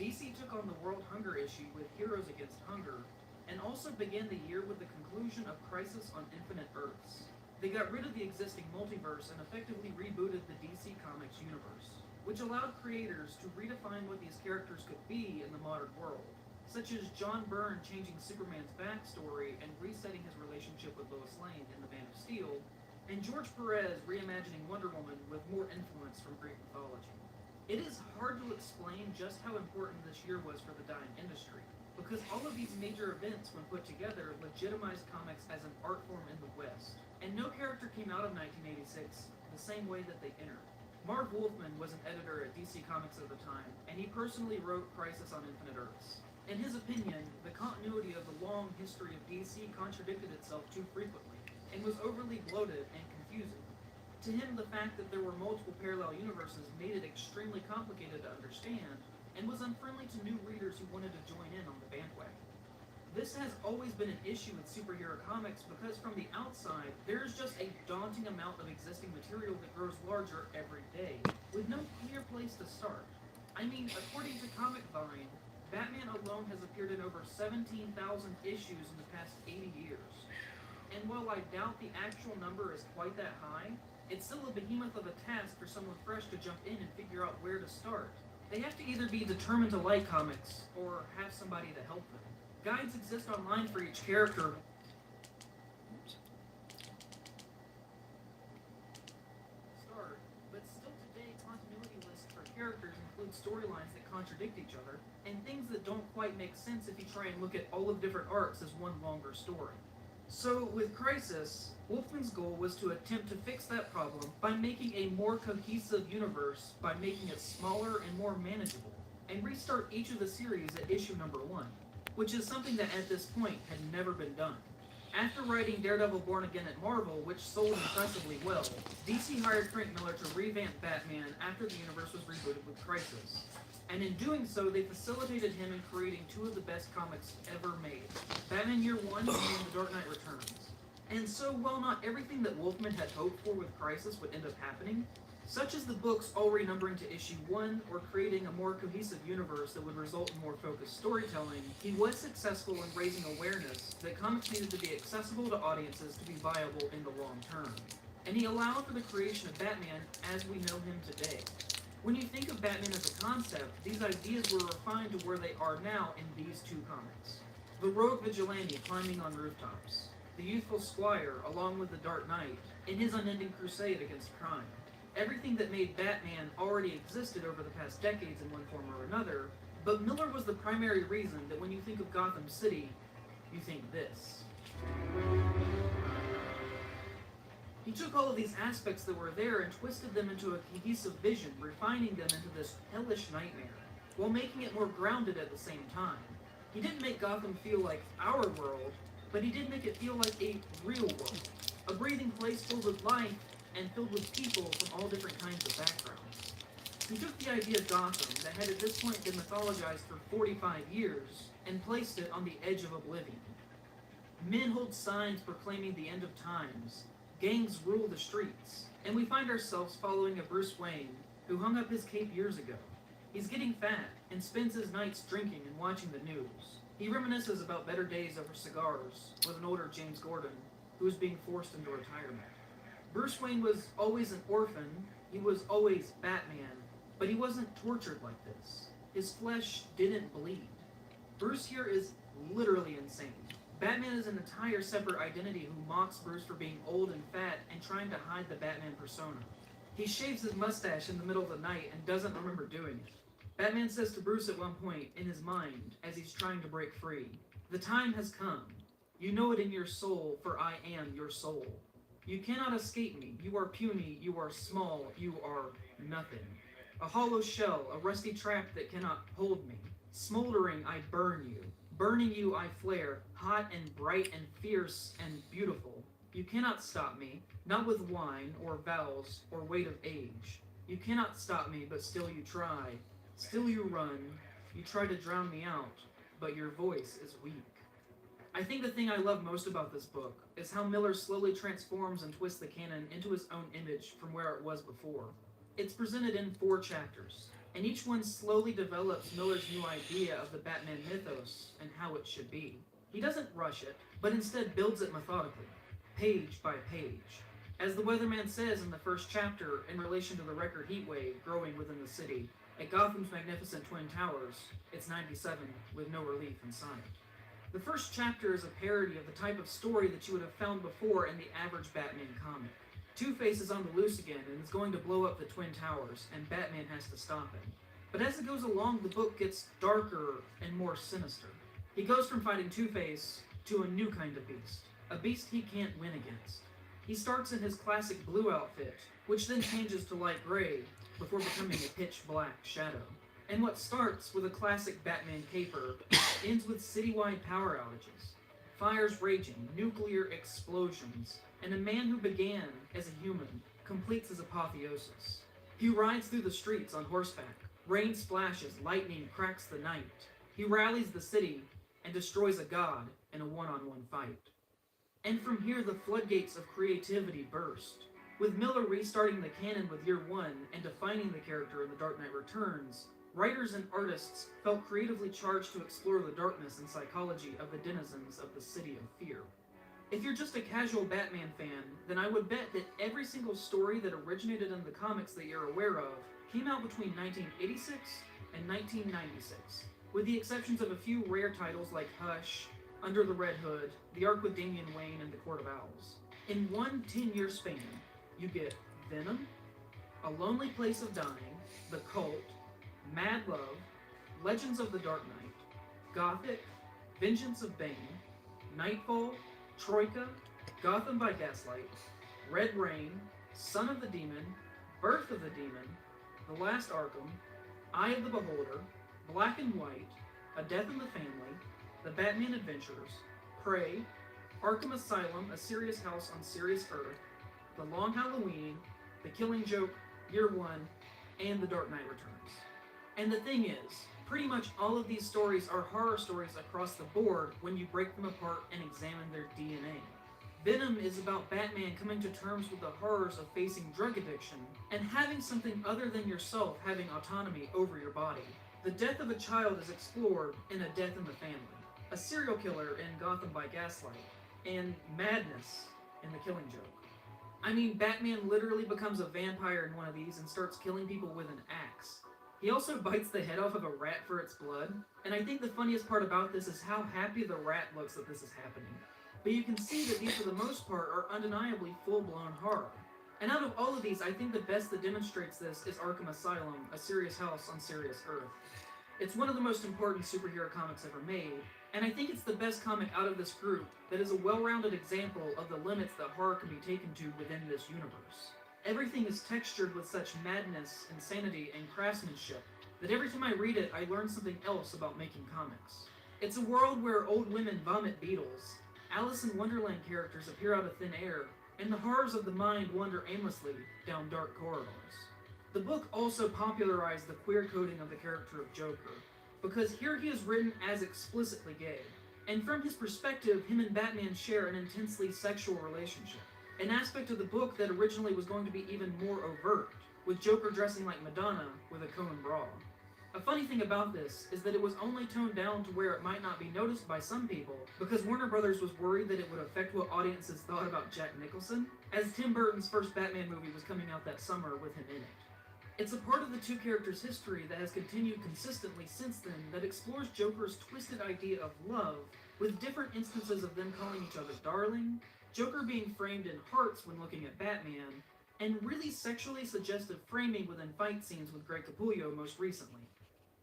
DC took on the World Hunger issue with Heroes Against Hunger, and also began the year with the conclusion of Crisis on Infinite Earths. They got rid of the existing multiverse and effectively rebooted the DC Comics universe, which allowed creators to redefine what these characters could be in the modern world, such as John Byrne changing Superman's backstory and resetting his relationship with Lois Lane in The Man of Steel, and George Perez reimagining Wonder Woman with more influence from Greek mythology. It is hard to explain just how important this year was for the dying industry, because all of these major events, when put together, legitimized comics as an art form in the West, and no character came out of 1986 the same way that they entered. Marv Wolfman was an editor at DC Comics at the time, and he personally wrote Crisis on Infinite Earths. In his opinion, the continuity of the long history of DC contradicted itself too frequently, and was overly bloated and confusing. To him, the fact that there were multiple parallel universes made it extremely complicated to understand, and was unfriendly to new readers who wanted to join in on the bandwagon. This has always been an issue with superhero comics because from the outside, there is just a daunting amount of existing material that grows larger every day, with no clear place to start. I mean, according to Comic Vine, Batman alone has appeared in over 17,000 issues in the past 80 years. And while I doubt the actual number is quite that high, it's still a behemoth of a task for someone fresh to jump in and figure out where to start. They have to either be determined to like comics, or have somebody to help them. Guides exist online for each character. Start, but still today, continuity lists for characters include storylines that contradict each other, and things that don't quite make sense if you try and look at all of different arcs as one longer story. So, with Crisis, Wolfman's goal was to attempt to fix that problem by making a more cohesive universe by making it smaller and more manageable, and restart each of the series at issue number 1, which is something that at this point had never been done. After writing Daredevil Born Again at Marvel, which sold impressively well, DC hired Frank Miller to revamp Batman after the universe was rebooted with Crisis. And in doing so, they facilitated him in creating two of the best comics ever made, Batman Year One and The Dark Knight Returns. And so, while not everything that Wolfman had hoped for with Crisis would end up happening, such as the books all renumbering to issue 1 or creating a more cohesive universe that would result in more focused storytelling, he was successful in raising awareness that comics needed to be accessible to audiences to be viable in the long term. And he allowed for the creation of Batman as we know him today. When you think of Batman as a concept, these ideas were refined to where they are now in these two comics. The rogue vigilante climbing on rooftops, the youthful squire along with the Dark Knight in his unending crusade against crime. Everything that made Batman already existed over the past decades in one form or another, but Miller was the primary reason that when you think of Gotham City, you think this. He took all of these aspects that were there and twisted them into a cohesive vision, refining them into this hellish nightmare, while making it more grounded at the same time. He didn't make Gotham feel like our world, but he did make it feel like a real world, a breathing place filled with life and filled with people from all different kinds of backgrounds. He took the idea of Gotham, that had at this point been mythologized for 45 years, and placed it on the edge of oblivion. Men hold signs proclaiming the end of times, gangs rule the streets, and we find ourselves following a Bruce Wayne who hung up his cape years ago. He's getting fat and spends his nights drinking and watching the news. He reminisces about better days over cigars with an older James Gordon who is being forced into retirement. Bruce Wayne was always an orphan, he was always Batman, but he wasn't tortured like this. His flesh didn't bleed. Bruce here is literally insane. Batman is an entire separate identity who mocks Bruce for being old and fat and trying to hide the Batman persona. He shaves his mustache in the middle of the night and doesn't remember doing it. Batman says to Bruce at one point, in his mind, as he's trying to break free, "The time has come. You know it in your soul, for I am your soul. You cannot escape me. You are puny, you are small, you are nothing. A hollow shell, a rusty trap that cannot hold me. Smoldering, I burn you. Burning you, I flare, hot and bright and fierce and beautiful. You cannot stop me, not with wine or vows or weight of age. You cannot stop me, but still you try. Still you run. You try to drown me out, but your voice is weak." I think the thing I love most about this book is how Miller slowly transforms and twists the canon into his own image from where it was before. It's presented in 4 chapters, and each one slowly develops Miller's new idea of the Batman mythos and how it should be. He doesn't rush it, but instead builds it methodically, page by page. As the Weatherman says in the first chapter in relation to the record heat wave growing within the city, at Gotham's magnificent Twin Towers, it's 97 with no relief in sight. The first chapter is a parody of the type of story that you would have found before in the average Batman comic. Two-Face is on the loose again and is going to blow up the Twin Towers, and Batman has to stop him. But as it goes along, the book gets darker and more sinister. He goes from fighting Two-Face to a new kind of beast, a beast he can't win against. He starts in his classic blue outfit, which then changes to light gray, before becoming a pitch-black shadow. And what starts with a classic Batman caper ends with citywide power outages, fires raging, nuclear explosions, and a man who began as a human completes his apotheosis. He rides through the streets on horseback, rain splashes, lightning cracks the night. He rallies the city and destroys a god in a one-on-one fight. And from here the floodgates of creativity burst. With Miller restarting the canon with Year One and defining the character in The Dark Knight Returns, writers and artists felt creatively charged to explore the darkness and psychology of the denizens of the City of Fear. If you're just a casual Batman fan, then I would bet that every single story that originated in the comics that you're aware of came out between 1986 and 1996, with the exceptions of a few rare titles like Hush, Under the Red Hood, The Ark with Damian Wayne, and The Court of Owls. In one 10-year span, you get Venom, A Lonely Place of Dying, The Cult, Mad Love, Legends of the Dark Knight, Gothic, Vengeance of Bane, Nightfall, Troika, Gotham by Gaslight, Red Rain, Son of the Demon, Birth of the Demon, The Last Arkham, Eye of the Beholder, Black and White, A Death in the Family, The Batman Adventures, Prey, Arkham Asylum, A Serious House on Serious Earth, The Long Halloween, The Killing Joke, Year One, and The Dark Knight Returns. And the thing is, pretty much all of these stories are horror stories across the board when you break them apart and examine their DNA. Venom is about Batman coming to terms with the horrors of facing drug addiction and having something other than yourself having autonomy over your body. The death of a child is explored in A Death in the Family, a serial killer in Gotham by Gaslight, and madness in The Killing Joke. I mean, Batman literally becomes a vampire in one of these and starts killing people with an axe. He also bites the head off of a rat for its blood, and I think the funniest part about this is how happy the rat looks that this is happening. But you can see that these for the most part are undeniably full-blown horror. And out of all of these, I think the best that demonstrates this is Arkham Asylum, A Serious House on Serious Earth. It's one of the most important superhero comics ever made, and I think it's the best comic out of this group that is a well-rounded example of the limits that horror can be taken to within this universe. Everything is textured with such madness, insanity, and craftsmanship that every time I read it, I learn something else about making comics. It's a world where old women vomit beetles, Alice in Wonderland characters appear out of thin air, and the horrors of the mind wander aimlessly down dark corridors. The book also popularized the queer coding of the character of Joker, because here he is written as explicitly gay, and from his perspective, him and Batman share an intensely sexual relationship, an aspect of the book that originally was going to be even more overt, with Joker dressing like Madonna with a Cohen bra. A funny thing about this is that it was only toned down to where it might not be noticed by some people because Warner Brothers was worried that it would affect what audiences thought about Jack Nicholson, as Tim Burton's first Batman movie was coming out that summer with him in it. It's a part of the two characters' history that has continued consistently since then that explores Joker's twisted idea of love, with different instances of them calling each other darling, Joker being framed in hearts when looking at Batman, and really sexually suggestive framing within fight scenes with Greg Capullo most recently.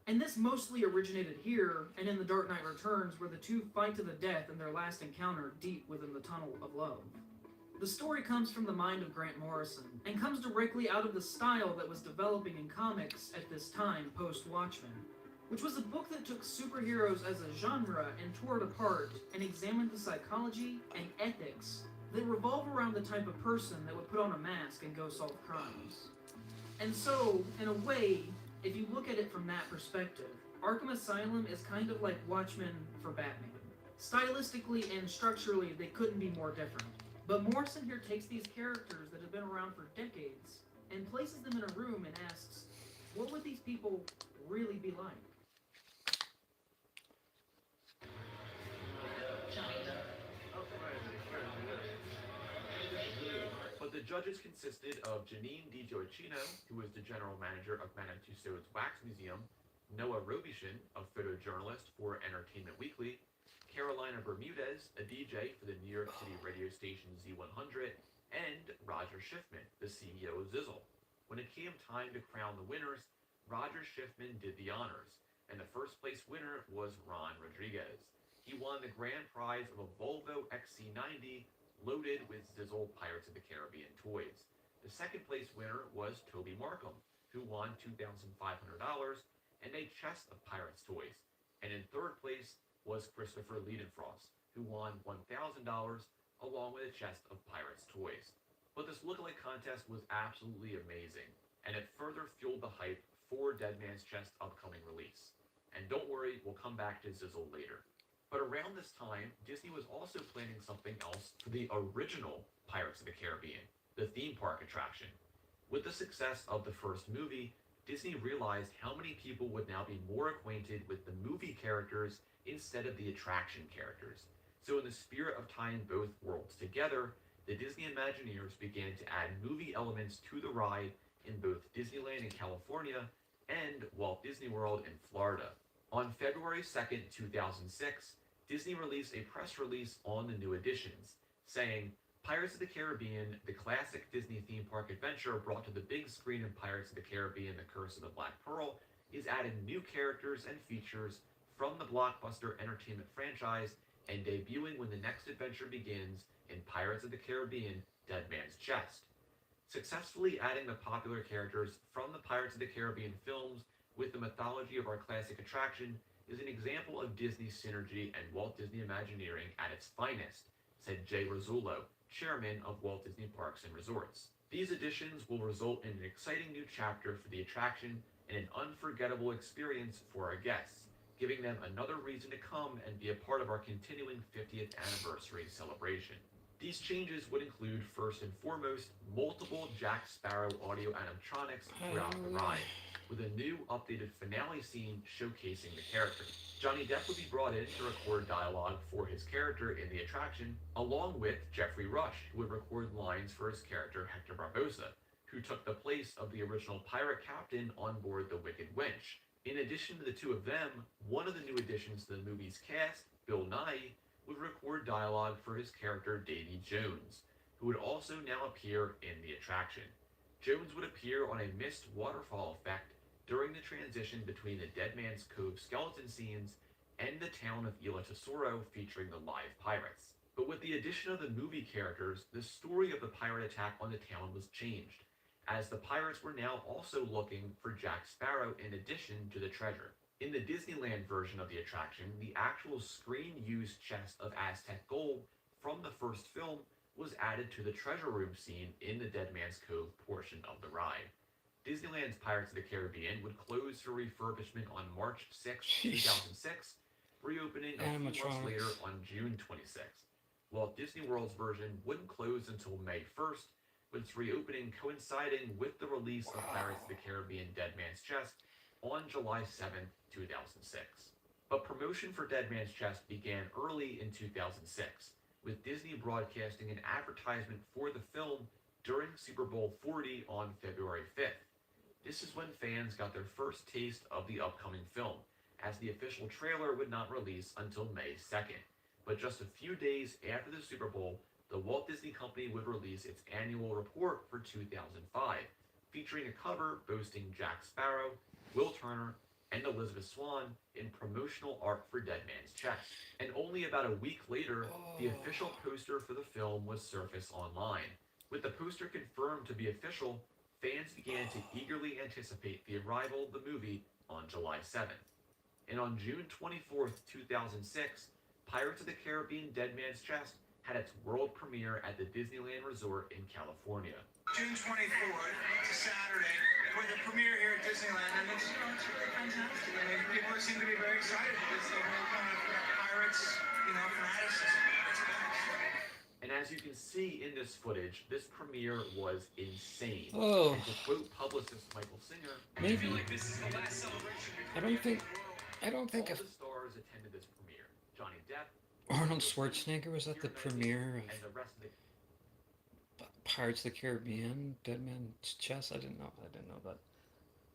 And this mostly originated here, and in The Dark Knight Returns, where the two fight to the death in their last encounter deep within the Tunnel of Love. The story comes from the mind of Grant Morrison, and comes directly out of the style that was developing in comics at this time post-Watchmen, which was a book that took superheroes as a genre and tore it apart and examined the psychology and ethics that revolve around the type of person that would put on a mask and go solve crimes. And so, in a way, if you look at it from that perspective, Arkham Asylum is kind of like Watchmen for Batman. Stylistically and structurally, they couldn't be more different. But Morrison here takes these characters that have been around for decades and places them in a room and asks, what would these people really be like? But the judges consisted of Janine DiGiorgino, who was the general manager of Madame Tussauds Wax Museum, Noah Robichaud, a photojournalist for Entertainment Weekly, Carolina Bermudez, a DJ for the New York City radio station Z100, and Roger Schiffman, the CEO of Zizzle. When it came time to crown the winners, Roger Schiffman did the honors, and the first place winner was Ron Rodriguez. He won the grand prize of a Volvo XC90 loaded with Zizzle Pirates of the Caribbean toys. The second place winner was Toby Markham, who won $2,500 and a chest of Pirates toys. And in third place was Christopher Liedenfrost, who won $1,000 along with a chest of Pirates toys. But this lookalike contest was absolutely amazing, and it further fueled the hype for Dead Man's Chest's upcoming release. And don't worry, we'll come back to Zizzle later. But around this time, Disney was also planning something else for the original Pirates of the Caribbean, the theme park attraction. With the success of the first movie, Disney realized how many people would now be more acquainted with the movie characters instead of the attraction characters. So in the spirit of tying both worlds together, the Disney Imagineers began to add movie elements to the ride in both Disneyland in California and Walt Disney World in Florida. On February 2nd, 2006, Disney released a press release on the new additions, saying, Pirates of the Caribbean, the classic Disney theme park adventure brought to the big screen in Pirates of the Caribbean, The Curse of the Black Pearl, is adding new characters and features from the blockbuster entertainment franchise and debuting when the next adventure begins in Pirates of the Caribbean, Dead Man's Chest. Successfully adding the popular characters from the Pirates of the Caribbean films with the mythology of our classic attraction is an example of Disney synergy and Walt Disney Imagineering at its finest, said Jay Rizzullo, chairman of Walt Disney Parks and Resorts. These additions will result in an exciting new chapter for the attraction and an unforgettable experience for our guests, giving them another reason to come and be a part of our continuing 50th anniversary celebration. These changes would include, first and foremost, multiple Jack Sparrow audio animatronics throughout the ride, with a new updated finale scene showcasing the character. Johnny Depp would be brought in to record dialogue for his character in the attraction, along with Jeffrey Rush, who would record lines for his character Hector Barbosa, who took the place of the original pirate captain on board the Wicked Winch. In addition to the two of them, one of the new additions to the movie's cast, Bill Nighy, would record dialogue for his character Davy Jones, who would also now appear in the attraction. Jones would appear on a mist waterfall effect during the transition between the Dead Man's Cove skeleton scenes and the town of Isla Tesoro featuring the live pirates. But with the addition of the movie characters, the story of the pirate attack on the town was changed, as the pirates were now also looking for Jack Sparrow in addition to the treasure. In the Disneyland version of the attraction, the actual screen-used chest of Aztec gold from the first film was added to the treasure room scene in the Dead Man's Cove portion of the ride. Disneyland's Pirates of the Caribbean would close for refurbishment on March 6, 2006, reopening a few months later on June 26th. Walt Disney World's version wouldn't close until May 1st, with its reopening coinciding with the release of Pirates of the Caribbean Dead Man's Chest on July 7, 2006. But promotion for Dead Man's Chest began early in 2006, with Disney broadcasting an advertisement for the film during Super Bowl 40 on February 5th. This is when fans got their first taste of the upcoming film, as the official trailer would not release until May 2nd. But just a few days after the Super Bowl, the Walt Disney Company would release its annual report for 2005, featuring a cover boasting Jack Sparrow, Will Turner, and Elizabeth Swann in promotional art for Dead Man's Chest. And only about a week later, the official poster for the film was surfaced online. With the poster confirmed to be official, fans began to eagerly anticipate the arrival of the movie on July 7th. And on June 24th, 2006, Pirates of the Caribbean Dead Man's Chest had its world premiere at the Disneyland Resort in California. June 24th, it's a Saturday, for the premiere here at Disneyland, and it's really fantastic. I mean, people seem to be very excited. It's the whole kind of pirates, fanaticism. It's nice. And as you can see in this footage, this premiere was insane. Oh. And to quote publicist Michael Singer, Maybe. I feel like this is the last celebration. I don't think all if the stars attended this premiere. Johnny Depp, Arnold Schwarzenegger was at the premiere and the rest of the of Pirates of the Caribbean, Dead Man's Chest. I didn't know that.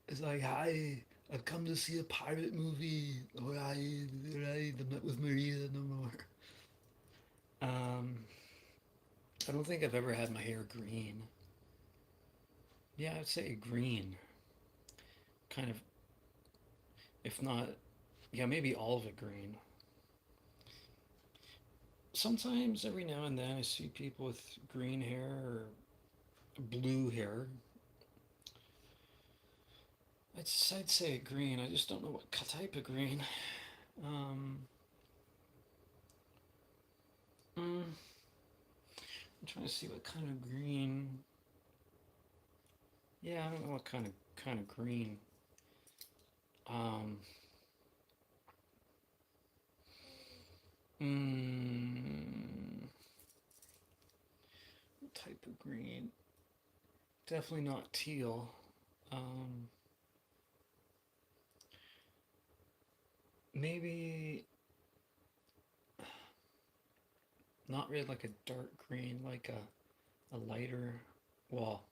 It's like, hi, I've come to see a pirate movie. Alright, I'm not with Maria no more. I don't think I've ever had my hair green. Yeah, I'd say green. Kind of, if not, yeah, maybe olive green. Sometimes, every now and then, I see people with green hair or blue hair. I'd say green. I just don't know what type of green. I'm trying to see what kind of green. Yeah, I don't know what kind of green. What type of green? Definitely not teal. Maybe not really like a dark green, like a lighter, well,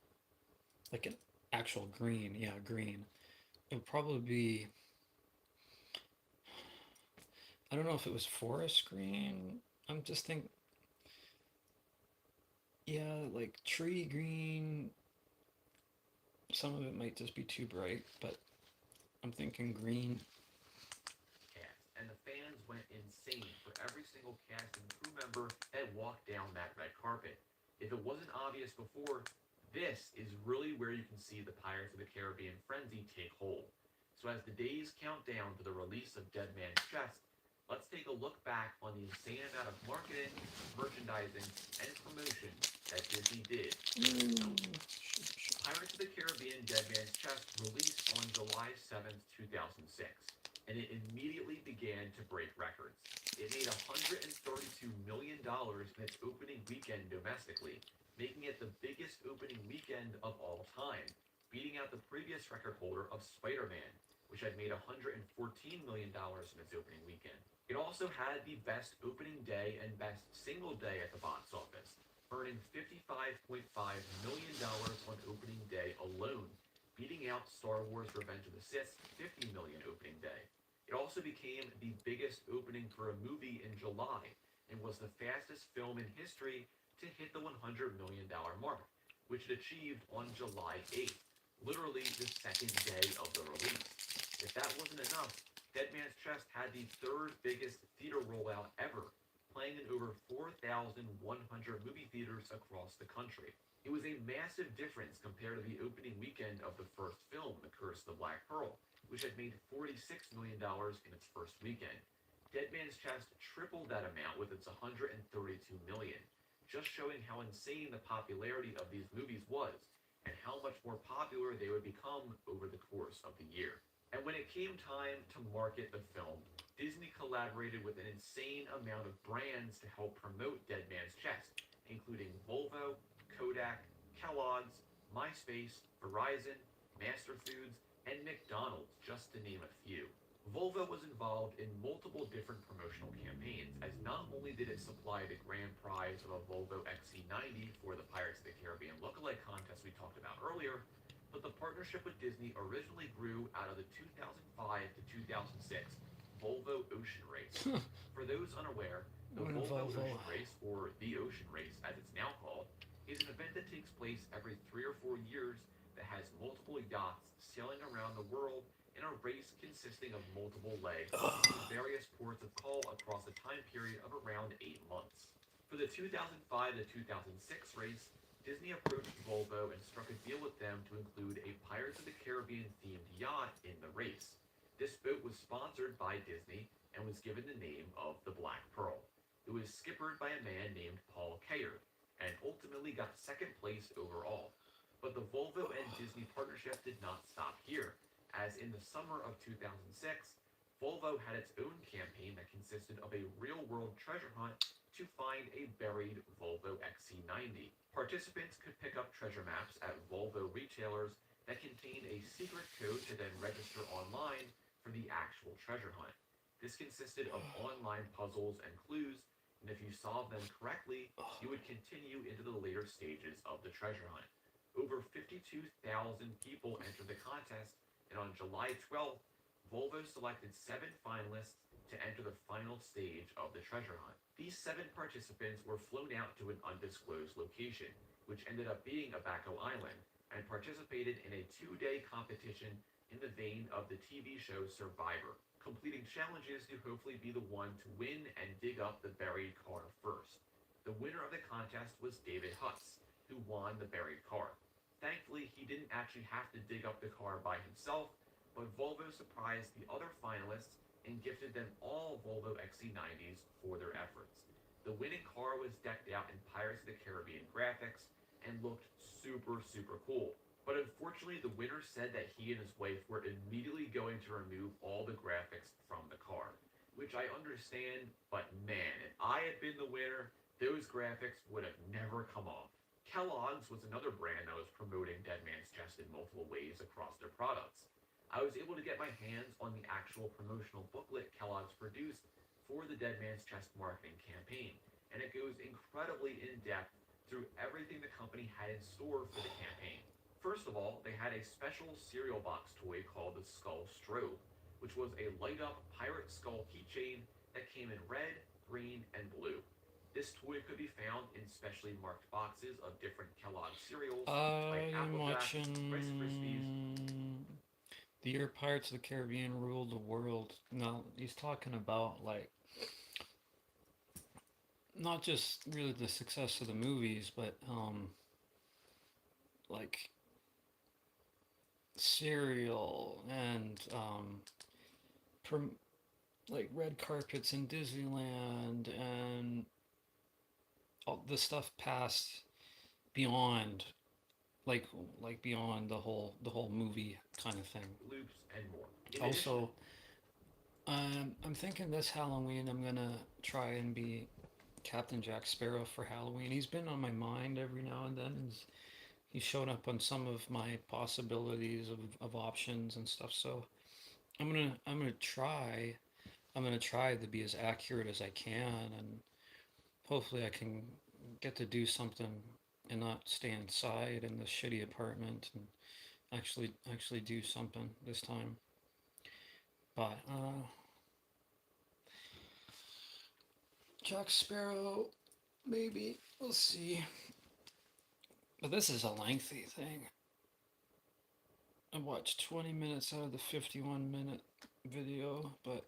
like an actual green. Yeah, green. It would probably be, I don't know if it was forest green. I'm just thinking, yeah, like tree green. Some of it might just be too bright, but I'm thinking green. cast, and the fans went insane for every single cast and crew member that walked down that red carpet. If it wasn't obvious before, this is really where you can see the Pirates of the Caribbean frenzy take hold. So as the days count down to the release of Dead Man's Chest, let's take a look back on the insane amount of marketing, merchandising, and promotion that Disney did for this film. Pirates of the Caribbean Dead Man's Chest released on July 7th, 2006, and it immediately began to break records. It made $132 million in its opening weekend domestically, making it the biggest opening weekend of all time, beating out the previous record holder of Spider-Man, which had made $114 million in its opening weekend. It also had the best opening day and best single day at the box office, earning $55.5 million on opening day alone, beating out Star Wars Revenge of the Sith's $50 million opening day. It also became the biggest opening for a movie in July and was the fastest film in history to hit the $100 million mark, which it achieved on July 8th, literally the second day of the release. If that wasn't enough, Dead Man's Chest had the third biggest theater rollout ever, playing in over 4,100 movie theaters across the country. It was a massive difference compared to the opening weekend of the first film, The Curse of the Black Pearl, which had made $46 million in its first weekend. Dead Man's Chest tripled that amount with its $132 million, just showing how insane the popularity of these movies was, and how much more popular they would become over the course of the year. And when it came time to market the film, Disney collaborated with an insane amount of brands to help promote Dead Man's Chest, including Volvo, Kodak, Kellogg's, MySpace, Verizon, Master Foods, and McDonald's, just to name a few. Volvo was involved in multiple different promotional campaigns, as not only did it supply the grand prize of a Volvo XC90 for the Pirates of the Caribbean lookalike contest we talked about earlier, but the partnership with Disney originally grew out of the 2005 to 2006 Volvo Ocean Race. For those unaware, the Volvo Ocean Race, or the Ocean Race as it's now called, is an event that takes place every 3 or 4 years that has multiple yachts sailing around the world in a race consisting of multiple legs to various ports of call across a time period of around 8 months. For the 2005 to 2006 race, Disney approached Volvo and struck a deal with them to include a Pirates of the Caribbean themed yacht in the race. This boat was sponsored by Disney and was given the name of the Black Pearl. It was skippered by a man named Paul Kayard and ultimately got second place overall. But the Volvo and Disney partnership did not stop here, as in the summer of 2006, Volvo had its own campaign that consisted of a real-world treasure hunt to find a buried Volvo XC90. Participants could pick up treasure maps at Volvo retailers that contained a secret code to then register online for the actual treasure hunt. This consisted of online puzzles and clues, and if you solved them correctly, you would continue into the later stages of the treasure hunt. Over 52,000 people entered the contest, and on July 12th, Volvo selected 7 finalists to enter the final stage of the treasure hunt. These 7 participants were flown out to an undisclosed location, which ended up being Abaco Island, and participated in a 2-day competition in the vein of the TV show Survivor, completing challenges to hopefully be the one to win and dig up the buried car first. The winner of the contest was David Hutz, who won the buried car. Thankfully, he didn't actually have to dig up the car by himself, but Volvo surprised the other finalists and gifted them all Volvo XC90s for their efforts. The winning car was decked out in Pirates of the Caribbean graphics and looked super cool. But unfortunately, the winner said that he and his wife were immediately going to remove all the graphics from the car, which I understand, but man, if I had been the winner, those graphics would have never come off. Kellogg's was another brand that was promoting Dead Man's Chest in multiple ways across their products. I was able to get my hands on the actual promotional booklet Kellogg's produced for the Dead Man's Chest marketing campaign, and it goes incredibly in-depth through everything the company had in store for the campaign. First of all, they had a special cereal box toy called the Skull Strobe, which was a light-up pirate skull keychain that came in red, green, and blue. This toy could be found in specially marked boxes of different Kellogg's cereals, like I'm Apple Jacks, Rice Krispies. watching the year Pirates of the Caribbean ruled the world. Now he's talking about like not just really the success of the movies, but like cereal and like red carpets in Disneyland and all the stuff past beyond like beyond the whole movie kind of thing. loops, and more. In addition, Also, I'm thinking this Halloween I'm gonna try and be Captain Jack Sparrow for Halloween. He's been on my mind every now and then. He's shown up on some of my possibilities of options and stuff. So I'm gonna try to be as accurate as I can, and hopefully I can get to do something and not stay inside in this shitty apartment and actually do something this time. But Jack Sparrow, maybe we'll see. But this is a lengthy thing. I watched 20 minutes out of the 51-minute video, but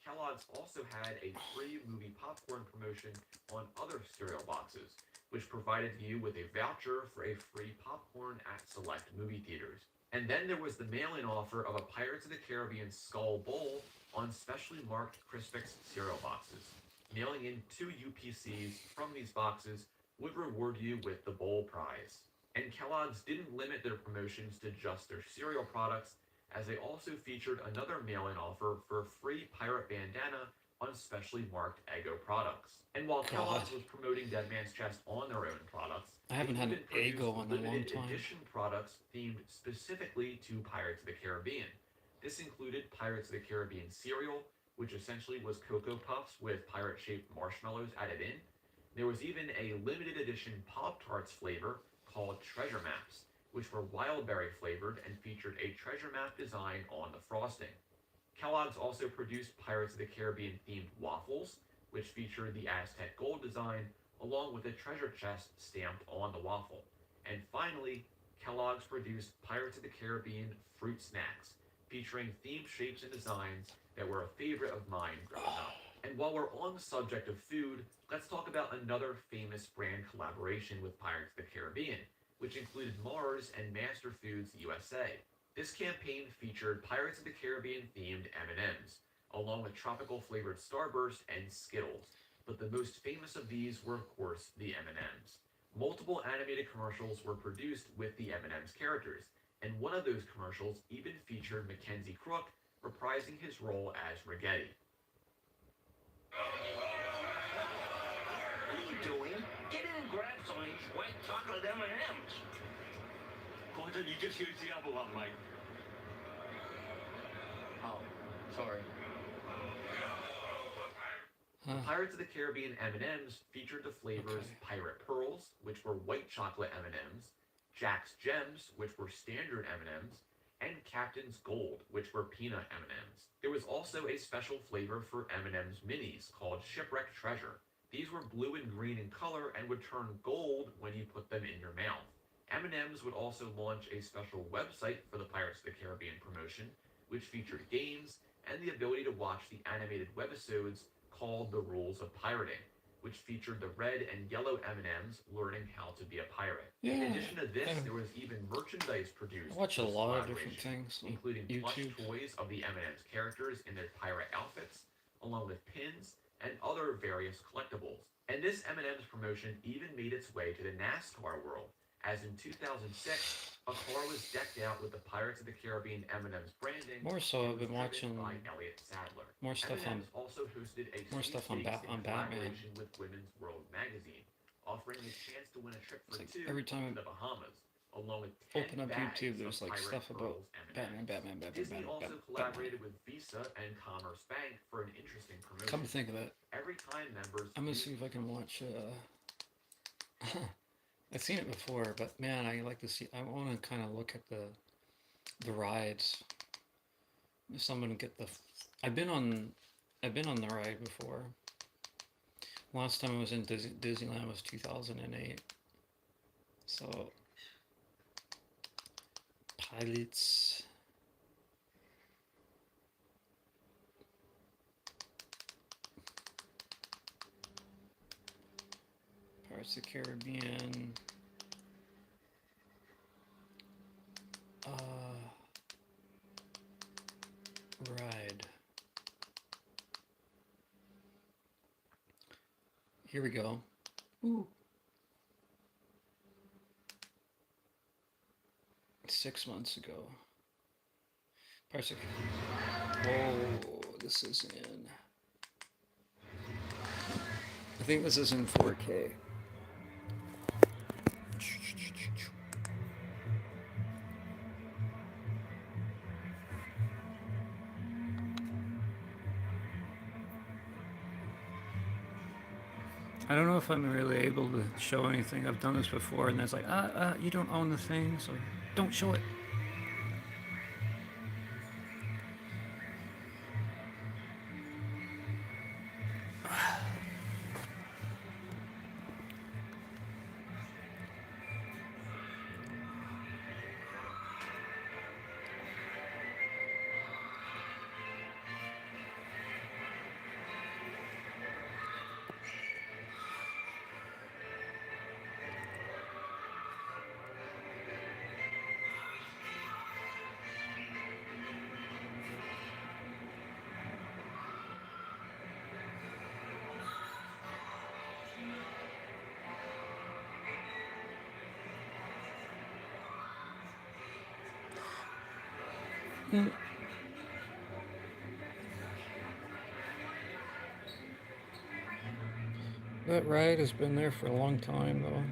Kellogg's also had a free movie popcorn promotion on other cereal boxes, which provided you with a voucher for a free popcorn at select movie theaters. And then there was the mail-in offer of a Pirates of the Caribbean Skull Bowl on specially marked Crispix cereal boxes. Mailing in 2 UPCs from these boxes would reward you with the bowl prize. And Kellogg's didn't limit their promotions to just their cereal products, as they also featured another mail-in offer for a free pirate bandana on specially marked Eggo products. And while Kellogg's was promoting Dead Man's Chest on their own products, I haven't they had an even produced Eggo in a long limited time. edition products themed specifically to Pirates of the Caribbean. This included Pirates of the Caribbean cereal, which essentially was Cocoa Puffs with pirate-shaped marshmallows added in. There was even a limited edition Pop-Tarts flavor called Treasure Maps, which were wild berry flavored and featured a treasure map design on the frosting. Kellogg's also produced Pirates of the Caribbean themed waffles, which featured the Aztec gold design along with a treasure chest stamped on the waffle. And finally, Kellogg's produced Pirates of the Caribbean fruit snacks, featuring themed shapes and designs that were a favorite of mine growing up. And while we're on the subject of food, let's talk about another famous brand collaboration with Pirates of the Caribbean, which included Mars and Master Foods USA. This campaign featured Pirates of the Caribbean themed M&Ms, along with tropical flavored Starburst and Skittles. But the most famous of these were, of course, the M&Ms. Multiple animated commercials were produced with the M&M's characters, and one of those commercials even featured Mackenzie Crook reprising his role as Raggedy. What are you doing? Get in and grab some of these white chocolate M&Ms. Gordon, you just used the other one, mate. Oh, sorry. Pirates of the Caribbean M&Ms featured the flavors Pirate Pearls, which were white chocolate M&Ms, Jack's Gems, which were standard M&Ms, and Captain's Gold, which were peanut M&Ms. There was also a special flavor for M&M's Minis called Shipwreck Treasure. These were blue and green in color and would turn gold when you put them in your mouth. M&M's would also launch a special website for the Pirates of the Caribbean promotion, which featured games and the ability to watch the animated webisodes called The Rules of Pirating, which featured the red and yellow M&Ms learning how to be a pirate. In addition to this, there was even merchandise produced. I watch a for this lot of different collaboration, things on including plush YouTube. toys of the M&M's characters in their pirate outfits, along with pins and other various collectibles. And this M&M's promotion even made its way to the NASCAR world, as in 2006, a car was decked out with the Pirates of the Caribbean M&M's branding. More so, I've and was been driven watching by Elliott Sadler. more stuff on M&M's also hosted a more stuff on sweepstakes in Batman. collaboration with Women's World magazine, offering a chance to win a trip for It's like two every time to the Bahamas, along with I 10 open up bags YouTube, of there's like Pirate stuff about Pearls M&Ms. Batman. Disney also collaborated with Visa and Commerce Bank for an interesting promotion. Come to think of it, Every time members I'm gonna see if I can watch. I've seen it before, but man, I like to see. I want to kind of look at the rides. If someone get the. I've been on the ride before. Last time I was in Disneyland was 2008. So pilots. Pirates of the Caribbean. Here we go. Ooh. 6 months ago. Parsec. Oh, this is in. I think this is in 4K. I don't know if I'm really able to show anything. I've done this before, and it's like, you don't own the thing, so don't show it. That ride has been there for a long time, though.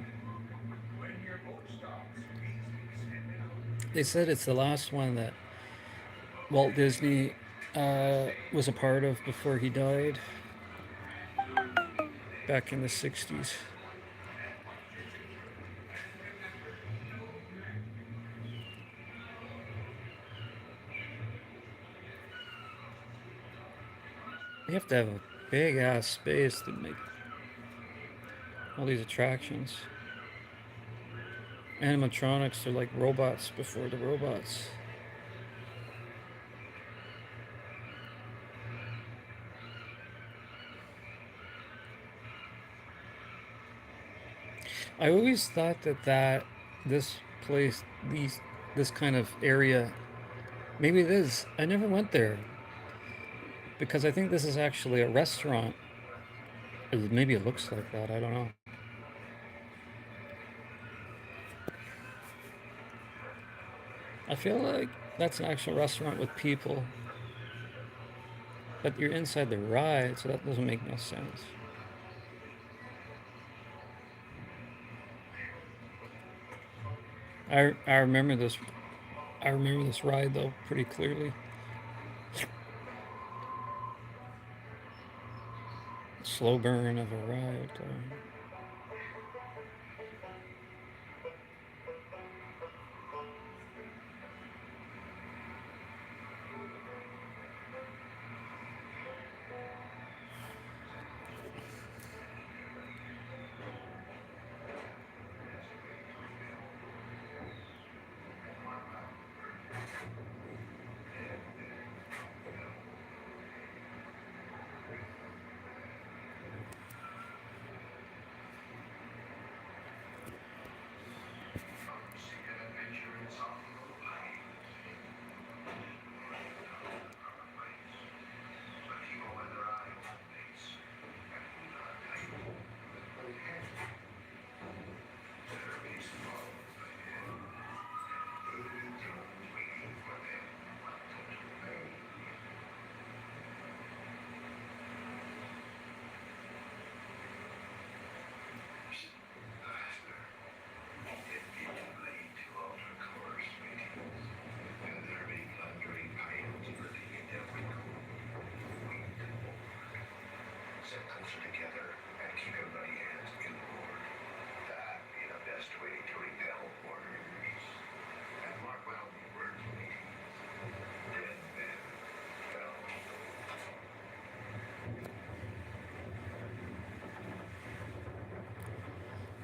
They said it's the last one that Walt Disney was a part of before he died back in the 60s. You have to have a big ass space to make all these attractions. Animatronics are like robots before the robots. I always thought that this place, this kind of area, maybe it is. I never went there because I think this is actually a restaurant. Maybe it looks like that. I don't know. I feel like that's an actual restaurant with people, but you're inside the ride, so that doesn't make no sense. I remember this. I remember this ride though pretty clearly. Slow burn of a ride.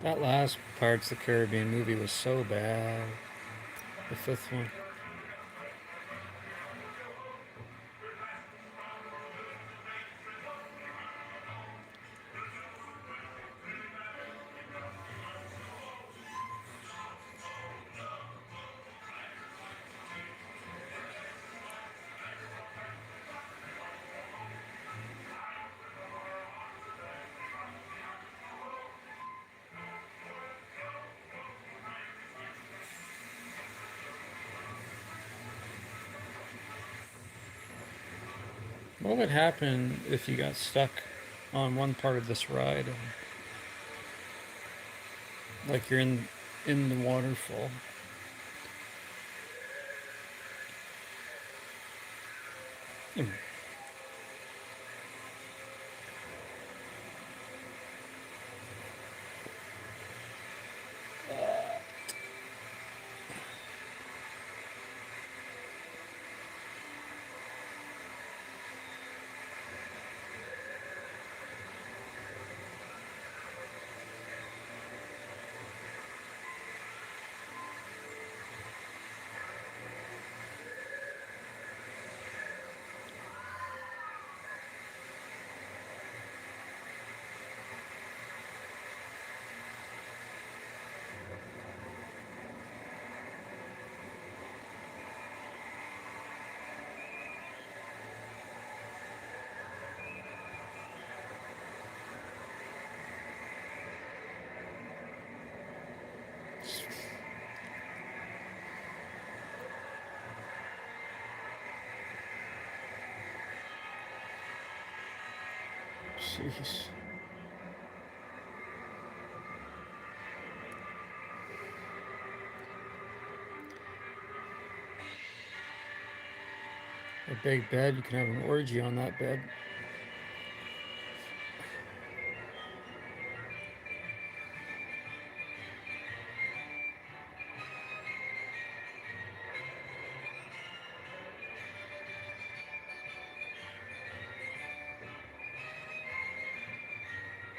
That last Pirates of the Caribbean movie was so bad. The fifth one. What would happen if you got stuck on one part of this ride, and, like you're in the waterfall? Hmm. Jeez. A big bed, you can have an orgy on that bed.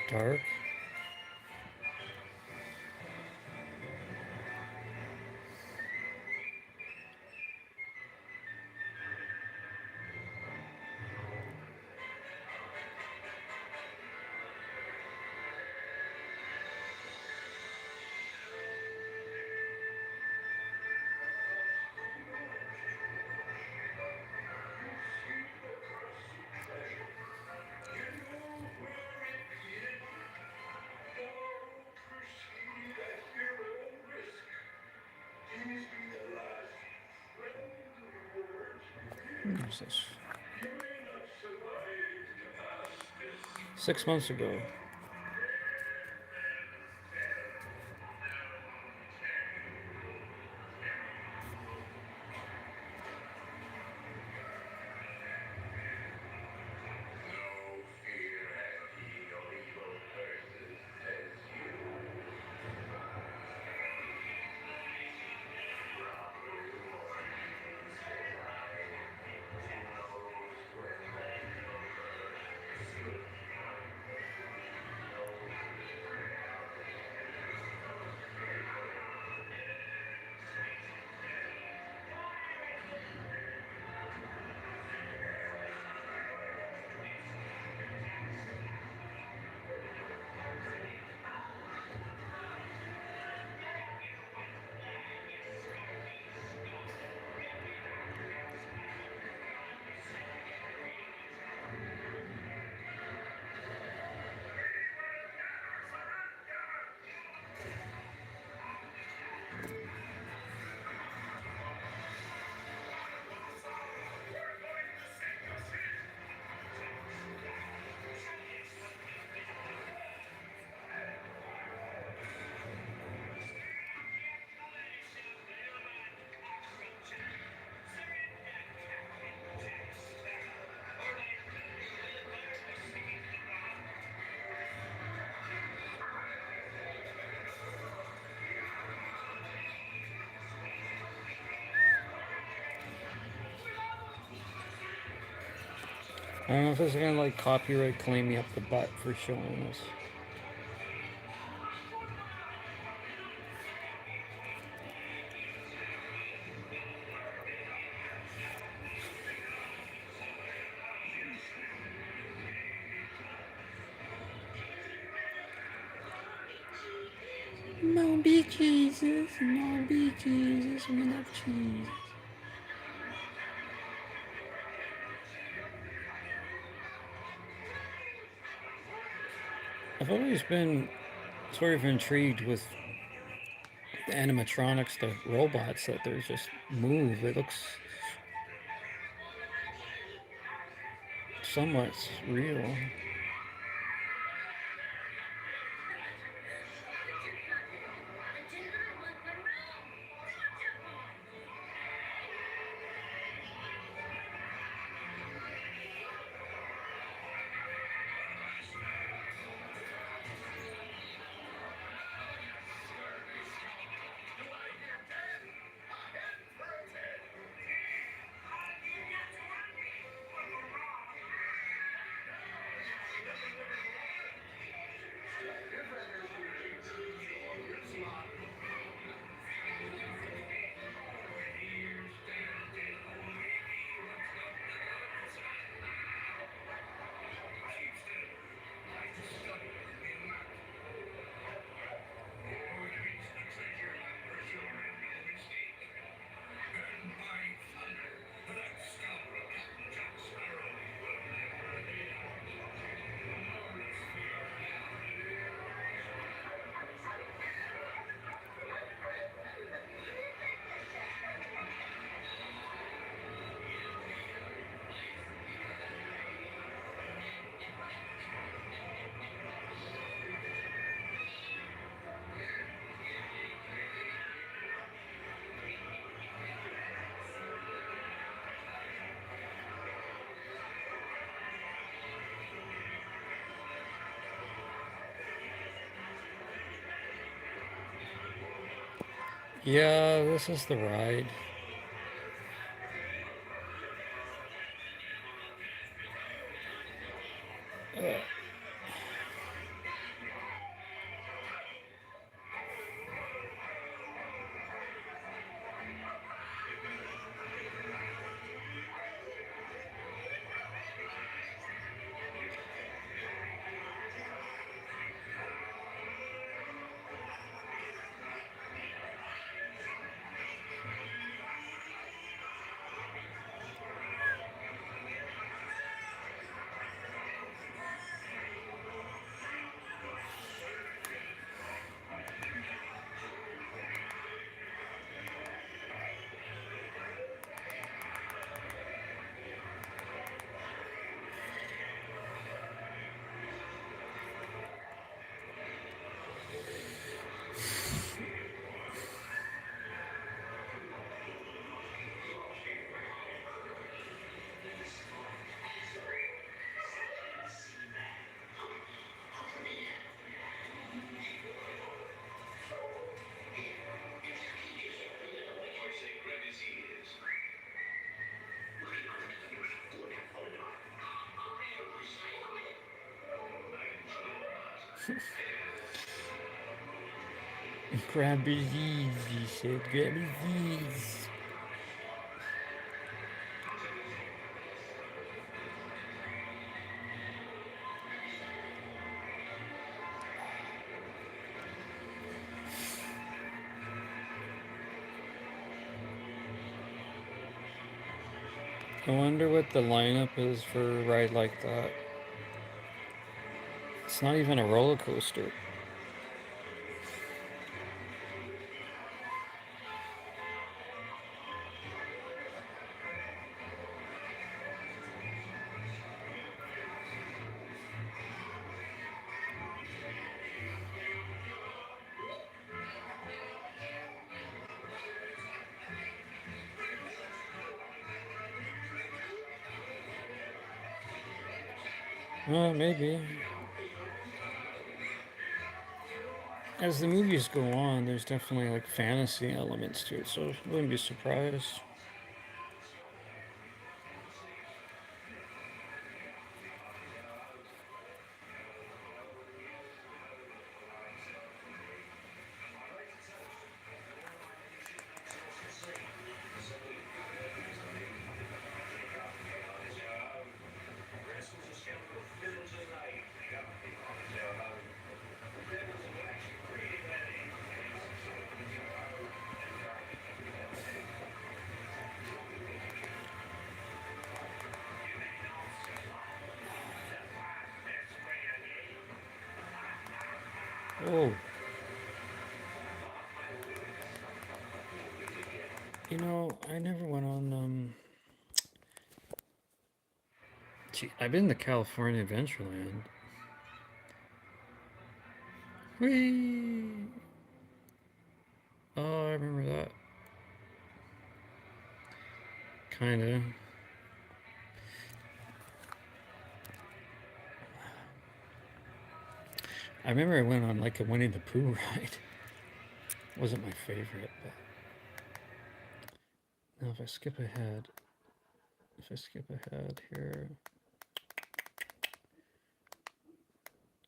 Dark. What's this? 6 months ago. I don't know if it's gonna like copyright claim me up the butt for showing this. No big cheeses, no big cheeses, we love cheese. I've always been sort of intrigued with the animatronics, the robots that they just move. It looks somewhat real. Yeah, this is the ride. Grab his ease, he said. Grab his ease. I wonder what the lineup is for a ride like that. It's not even a roller coaster. Well, maybe. As the movies go on, there's definitely like fantasy elements to it, so I wouldn't be surprised. Oh. You know, I never went on Gee, I've been to California Adventureland. Whee! Oh, I remember that. Kinda. I remember I went on like a Winnie the Pooh ride. Wasn't my favorite, but now if I skip ahead here.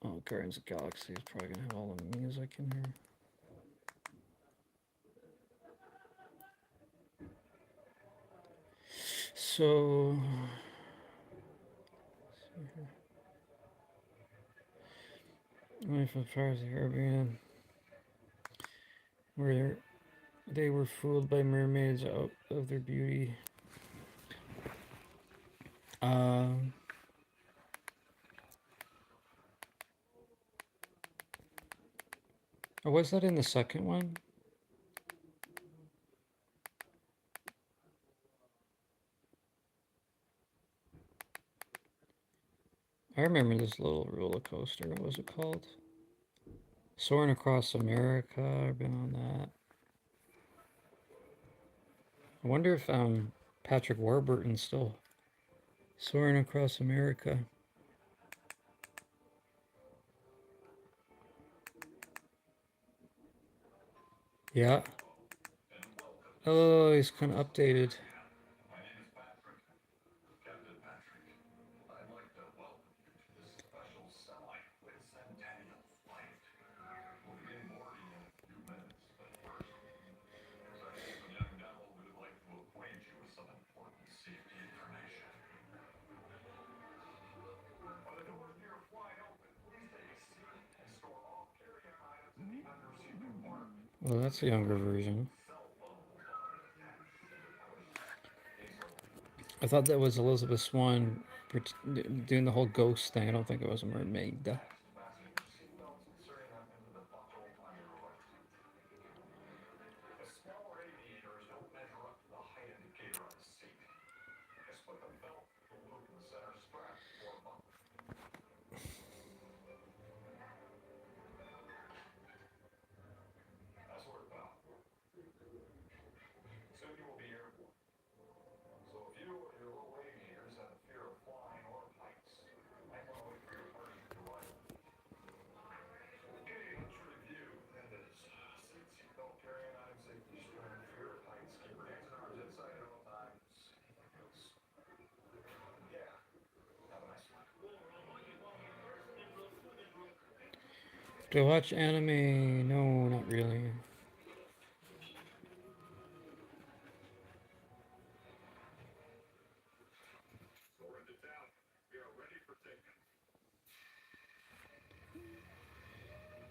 Oh, Guardians of the Galaxy is probably gonna have all the music in here. So, only from Pirates of the Caribbean, where they were fooled by mermaids out of their beauty. Or was that in the second one? I remember this little roller coaster. What was it called? Soaring Across America. I've been on that. I wonder if Patrick Warburton's still soaring across America. Yeah. Oh, he's kind of updated. Well, that's a younger version. I thought that was Elizabeth Swann doing the whole ghost thing. I don't think it was a mermaid. Do I watch anime? No, not really.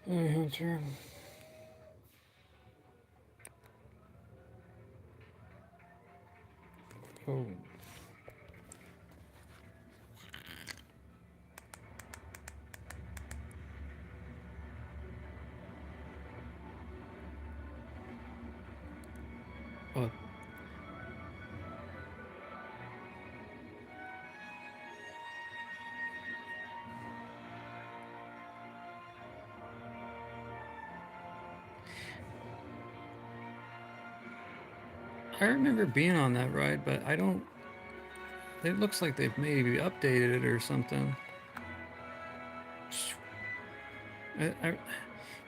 Hey, Hunter. Oh. Oh. I remember being on that ride, but I don't. It looks like they've maybe updated it or something. I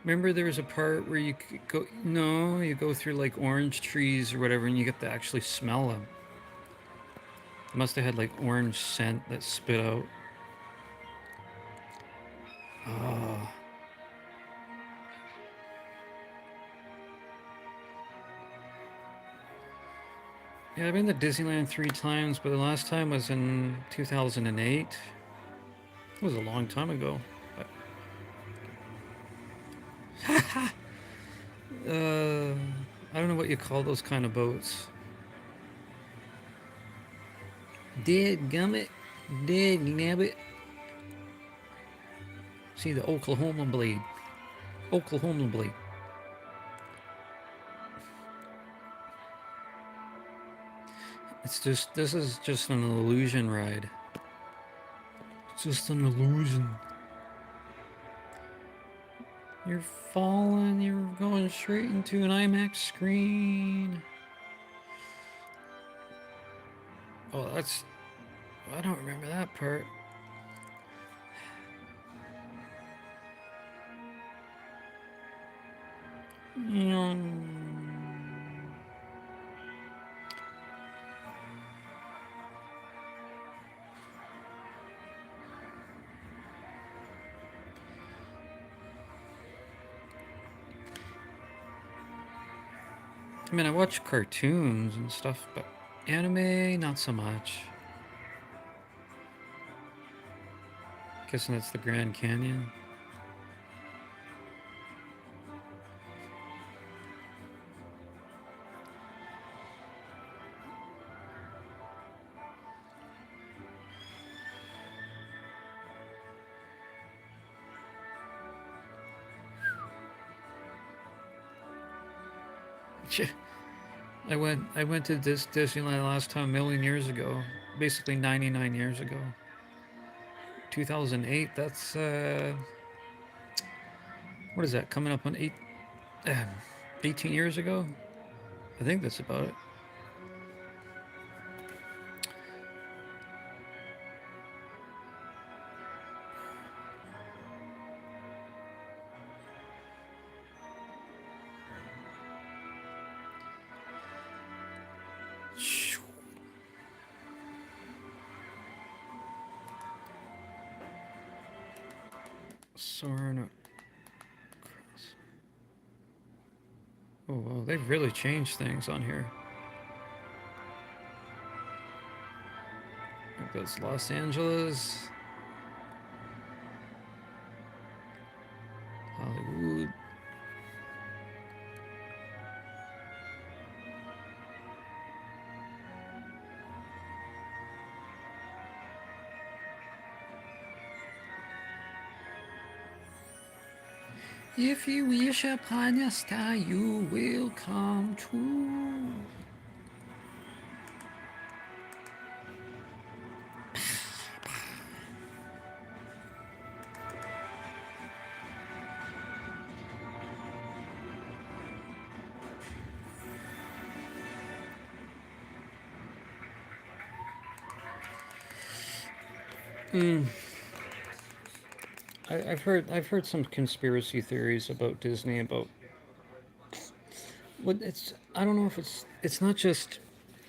remember there was a part where you could go. No, you go through like orange trees or whatever, and you get to actually smell them. It must have had like orange scent that spit out. Oh. Yeah, I've been to Disneyland 3 times, but the last time was in 2008. It was a long time ago. But I don't know what you call those kind of boats. Dead gummit. Dead nabbit. See the Oklahoma blade. Oklahoma blade. It's just, this is just an illusion ride. It's just an illusion. You're falling, you're going straight into an IMAX screen. Oh, that's... I don't remember that part. I mean, I watch cartoons and stuff, but anime, not so much. Guessing it's the Grand Canyon. I went to Disneyland last time a million years ago, basically 99 years ago. 2008. That's what is that? Coming up on 18 years ago. I think that's about it. Sorna. Oh, wow, they've really changed things on here. I think that's Los Angeles. Hollywood. If you wish upon a star, you will come true. I've heard some conspiracy theories about Disney about what it's. I don't know if it's not just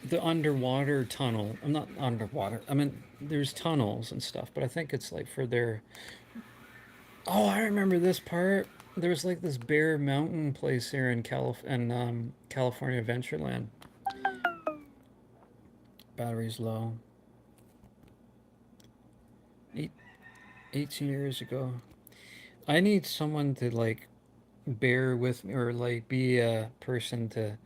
the underwater tunnel. I'm not underwater. I mean, there's tunnels and stuff, but I think it's like for their. Oh, I remember this part. There was like this Bear Mountain place here in California Adventureland. Battery's low. 18 years ago. I need someone to like bear with me or like be a person to,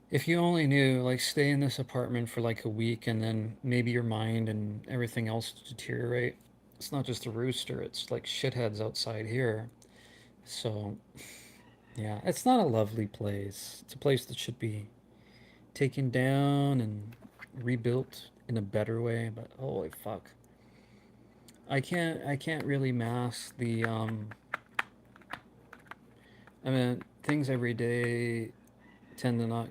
if you only knew, like stay in this apartment for like a week and then maybe your mind and everything else deteriorate. It's not just a rooster, it's like shitheads outside here. So yeah, it's not a lovely place. It's a place that should be taken down and rebuilt in a better way, but holy fuck. I can't really mask the I mean things every day tend to not,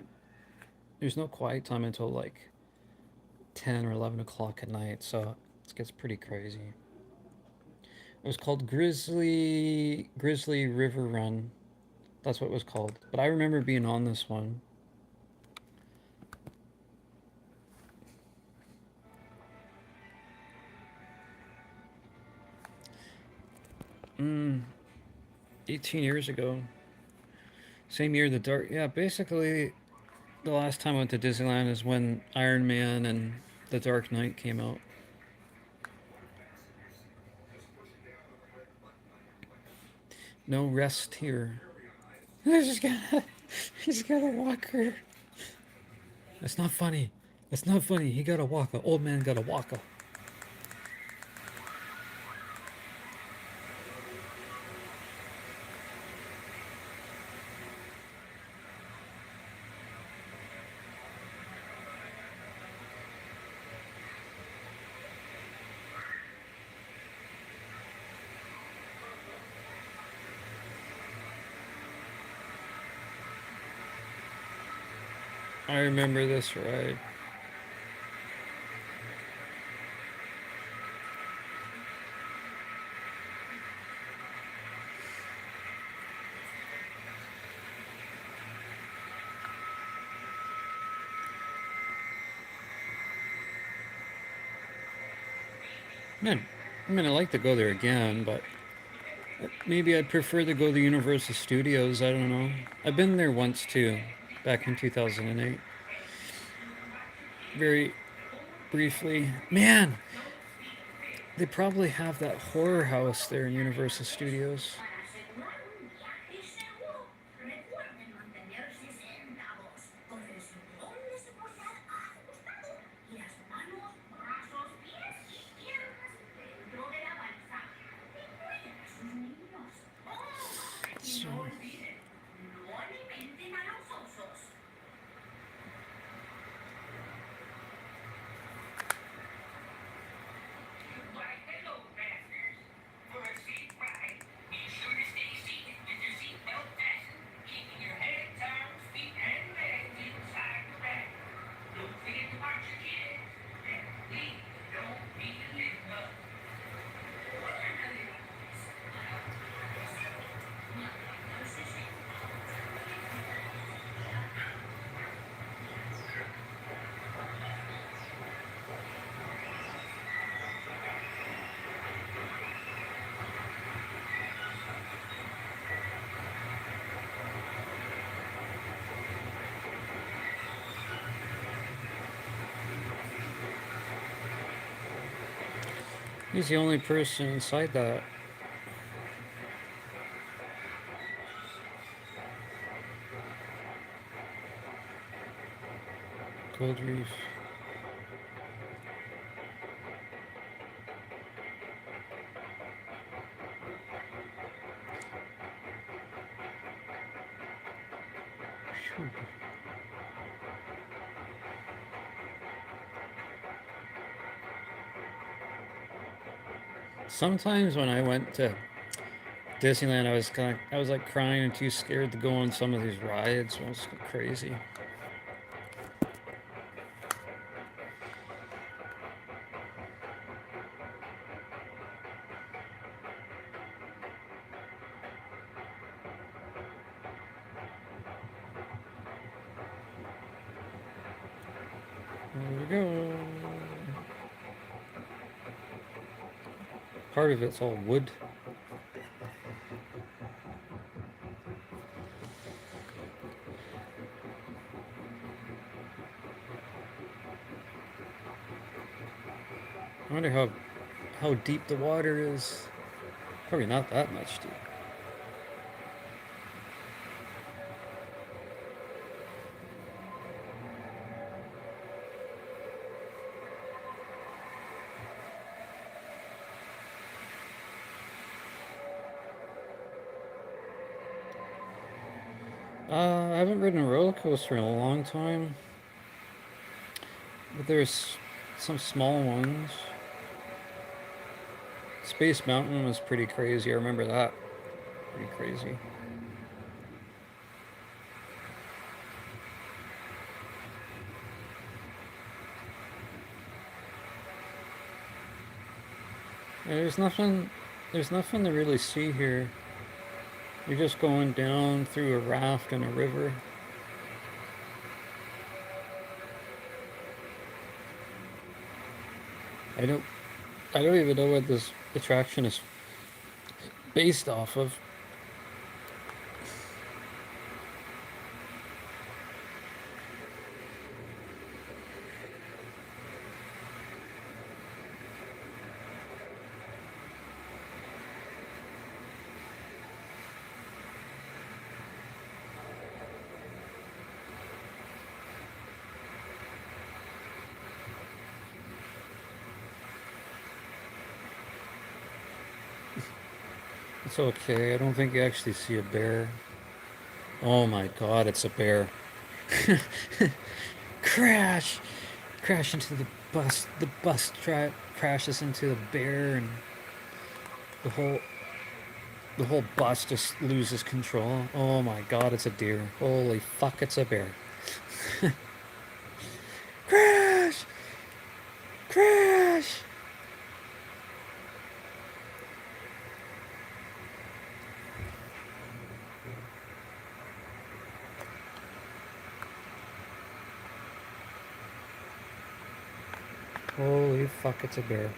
there's no quiet time until like 10 or 11 o'clock at night, so it gets pretty crazy. It was called Grizzly River Run. That's what it was called. But I remember being on this one. Mm, 18 years ago. Same year the Dark... Yeah, basically the last time I went to Disneyland is when Iron Man and The Dark Knight came out. No rest here. He's got a walker. That's not funny. That's not funny. He got a walker. Old man got a walker. I remember this ride. Man, I mean, I'd like to go there again, but maybe I'd prefer to go to Universal Studios. I don't know. I've been there once too, back in 2008. Very briefly. Man, they probably have that horror house there in Universal Studios. So, he's the only person inside that. Gold Reef. Phew. Sometimes when I went to Disneyland, I was like crying and too scared to go on some of these rides. It was crazy. There we go. Part of it's all wood. I wonder how deep the water is. Probably not that much deep. I haven't ridden a roller coaster in a long time, but there's some small ones. Space Mountain was pretty crazy. I remember that. Pretty crazy. Yeah, there's nothing to really see here. You're just going down through a raft and a river. I don't I don't even know what this attraction is based off of. It's okay. I don't think you actually see a bear. Oh my god, it's a bear. Crash! Crash into the bus. The bus crashes into the bear, and the whole the whole bus just loses control. Oh my god, it's a deer. Holy fuck, it's a bear. Crash! Holy fuck, it's a bear.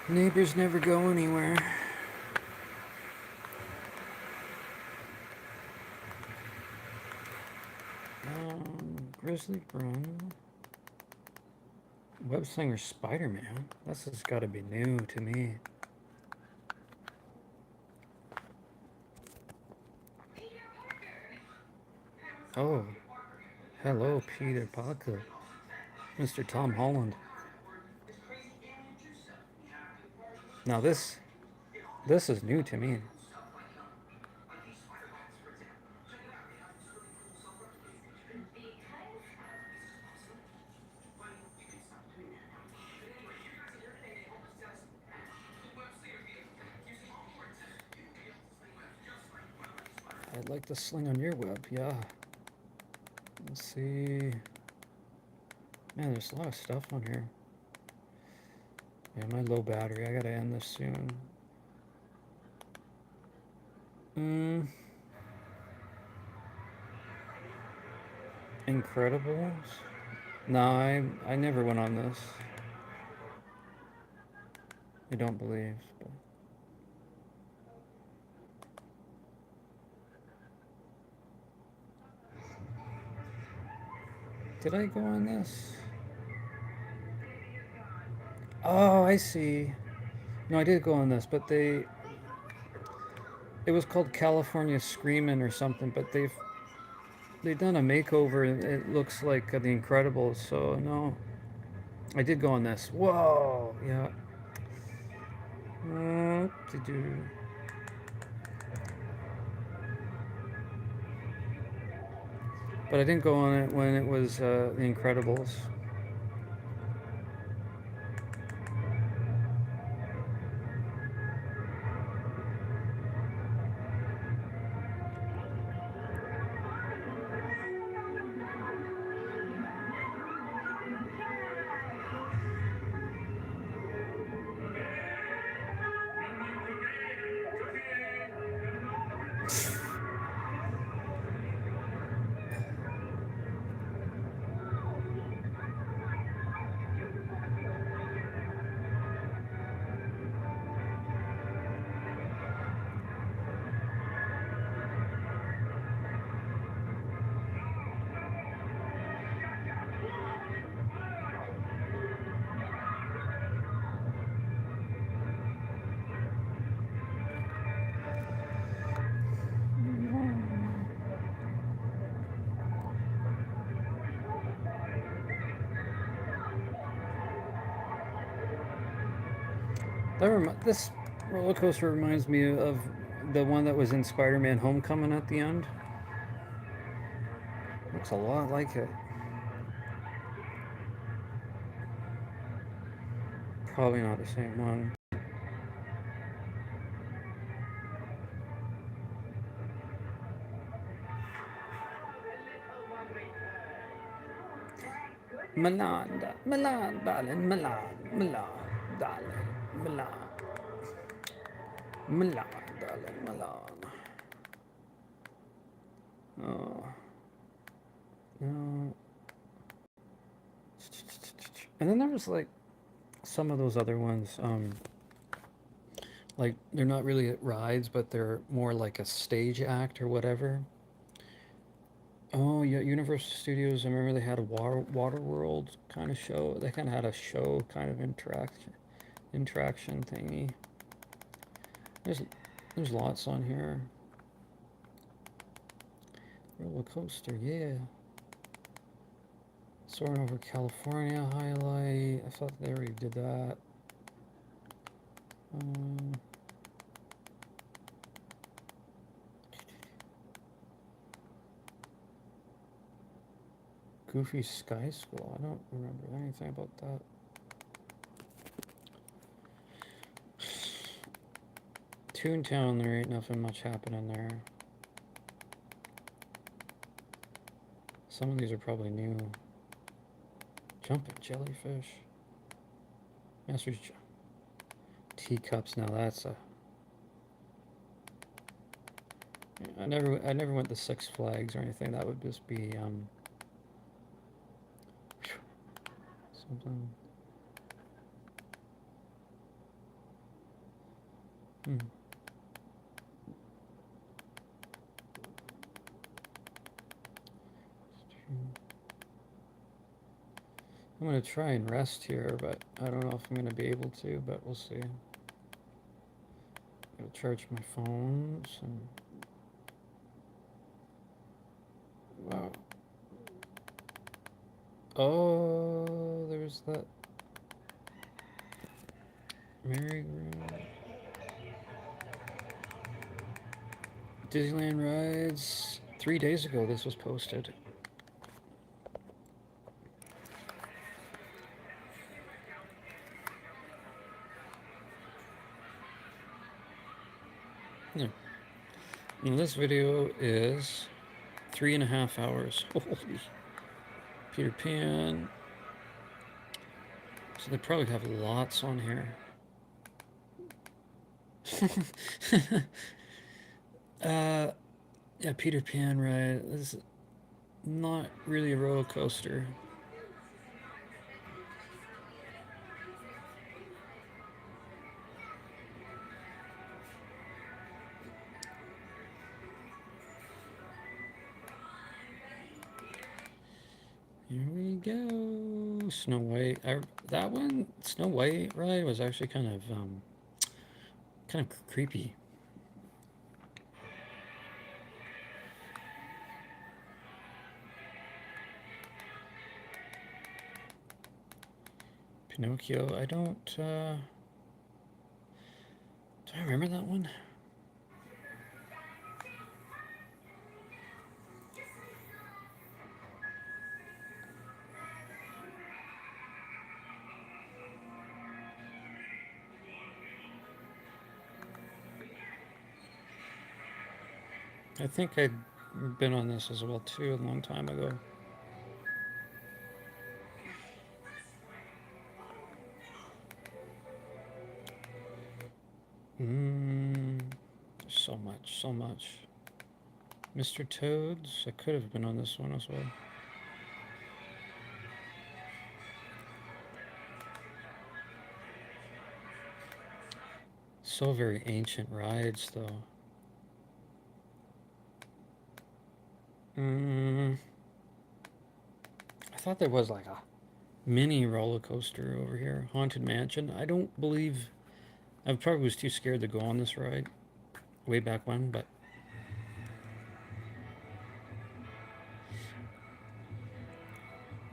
Neighbors never go anywhere. Grizzly Run. Web Slinger Spider-Man. This has got to be new to me. Oh, hello, Peter Parker. Mr. Tom Holland. Now this is new to me. I'd like to sling on your web, yeah. Let's see. Man, there's a lot of stuff on here. Yeah, my low battery. I gotta end this soon. Incredibles? No, I never went on this. I don't believe. But. Did I go on this? Oh, I see. No, I did go on this, but it was called California Screamin' or something, but they've done a makeover and it looks like The Incredibles, so no. I did go on this. Whoa, yeah. But I didn't go on it when it was The Incredibles. This roller coaster reminds me of the one that was in Spider-Man Homecoming at the end. Looks a lot like it. Probably not the same one. Milan, darling, Milan, darling, Milan, darling, Milan. Oh. No. And then there was like some of those other ones, like they're not really rides, but they're more like a stage act or whatever. Oh yeah, Universal Studios. I remember they had a water world kind of show. They kind of had a show kind of interaction thingy. There's lots on here. Roller coaster, yeah. Soaring over California highlight. I thought they already did that. Goofy Sky School. I don't remember anything about that. Toontown, there ain't nothing much happening there. Some of these are probably new. Jumping Jellyfish. Masters Teacups, now that's a... I never went to Six Flags or anything. That would just be something. I'm gonna try and rest here, but I don't know if I'm gonna be able to, but we'll see. I'll charge my phones and wow. Oh, there's that merry-go-round. Disneyland rides. 3 days ago this was posted. Yeah. And this video is 3.5 hours. Holy. Peter Pan. So they probably have lots on here. Yeah, Peter Pan ride. This is not really a roller coaster. Here we go. Snow White. That one, Snow White ride, was actually kind of creepy. Pinocchio. I don't. Do I remember that one? I think I'd been on this as well too a long time ago. So much. Mr. Toads, I could have been on this one as well. So very ancient rides though. I thought there was like a mini roller coaster over here. Haunted Mansion. I don't believe... I probably was too scared to go on this ride way back when, but...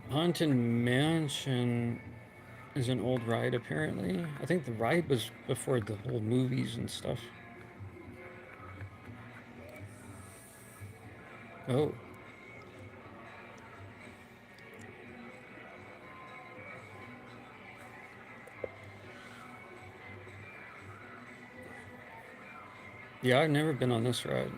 Haunted Mansion is an old ride apparently. I think the ride was before the whole movies and stuff. Oh. Yeah, I've never been on this ride.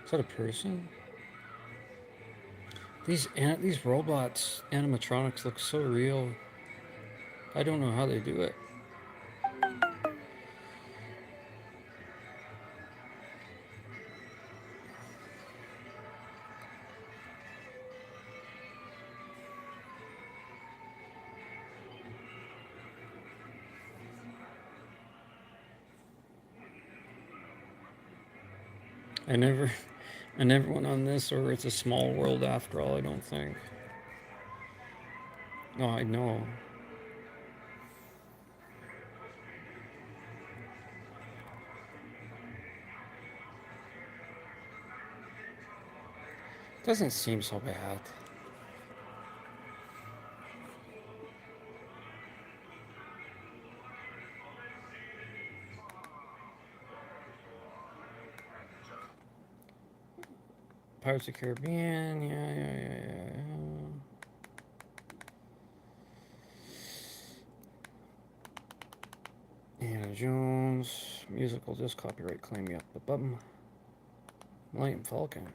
Is that a person? These robots, animatronics, look so real. I don't know how they do it. I never went on this, or it's a small world after all, I don't think. No, I know. Doesn't seem so bad. Pirates of the Caribbean. Yeah. Indiana Jones. Musical disc copyright claim. Yep. Bum. Millennium Falcon.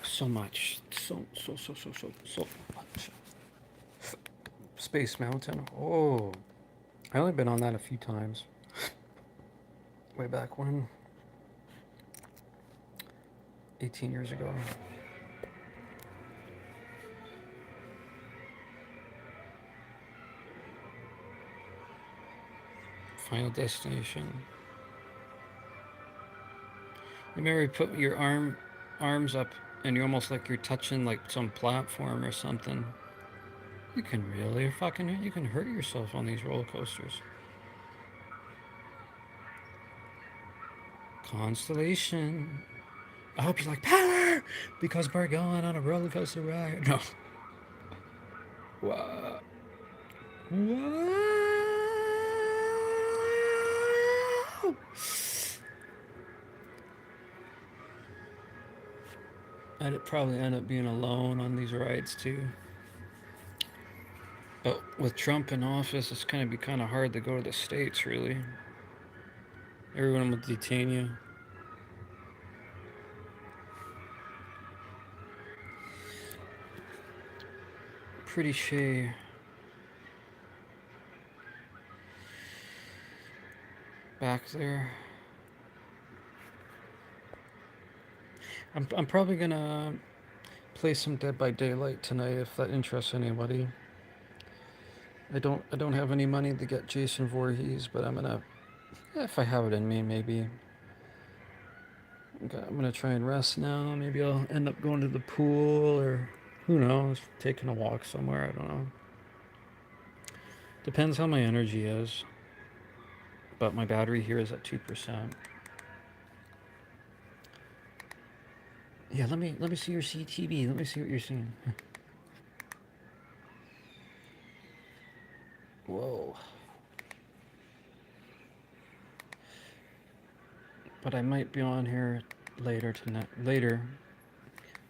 So much. So much. Space Mountain. Oh. I only been on that a few times. Way back when. 18 years ago. Final Destination. Remember you put your arms up and you're almost like you're touching like some platform or something. You can really you can hurt yourself on these roller coasters. Constellation. I hope you like power because we're going on a roller coaster ride. No. What? Wow. I'd probably end up being alone on these rides too. But with Trump in office, it's going to be kind of hard to go to the States, really. Everyone will detain you. Pretty sure. Back there. I'm probably gonna play some Dead by Daylight tonight if that interests anybody. I don't have any money to get Jason Voorhees, but I'm gonna, if I have it in me, maybe. I'm gonna try and rest now. Maybe I'll end up going to the pool or who knows, taking a walk somewhere. I don't know. Depends how my energy is. But my battery here is at 2%. Yeah, let me see your CTV. Let me see what you're seeing. Whoa. But I might be on here later tonight. Later.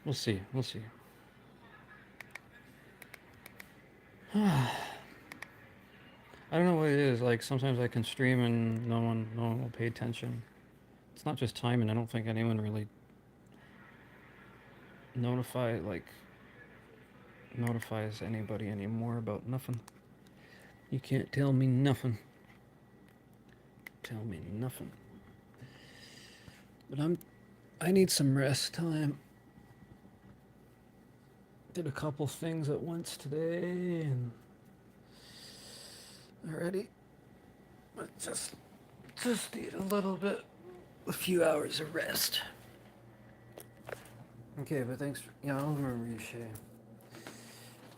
We'll see. I don't know what it is. Like sometimes I can stream and no one will pay attention. It's not just timing. I don't think anyone really notifies anybody anymore about nothing. You can't tell me nothing. But I need some rest time. Did a couple things at once today and already. But just need a few hours of rest. Okay, but thanks for, I'll remember you, Shay.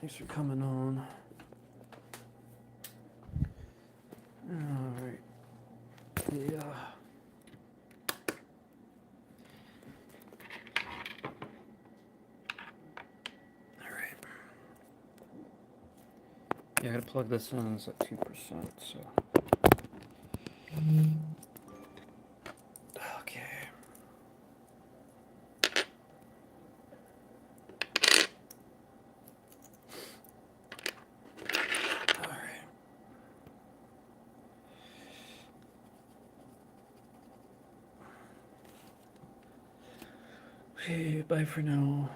Thanks for coming on. Alright. Yeah. Alright. Yeah, I gotta plug this in, it's at 2%, so. Okay. Okay, bye for now.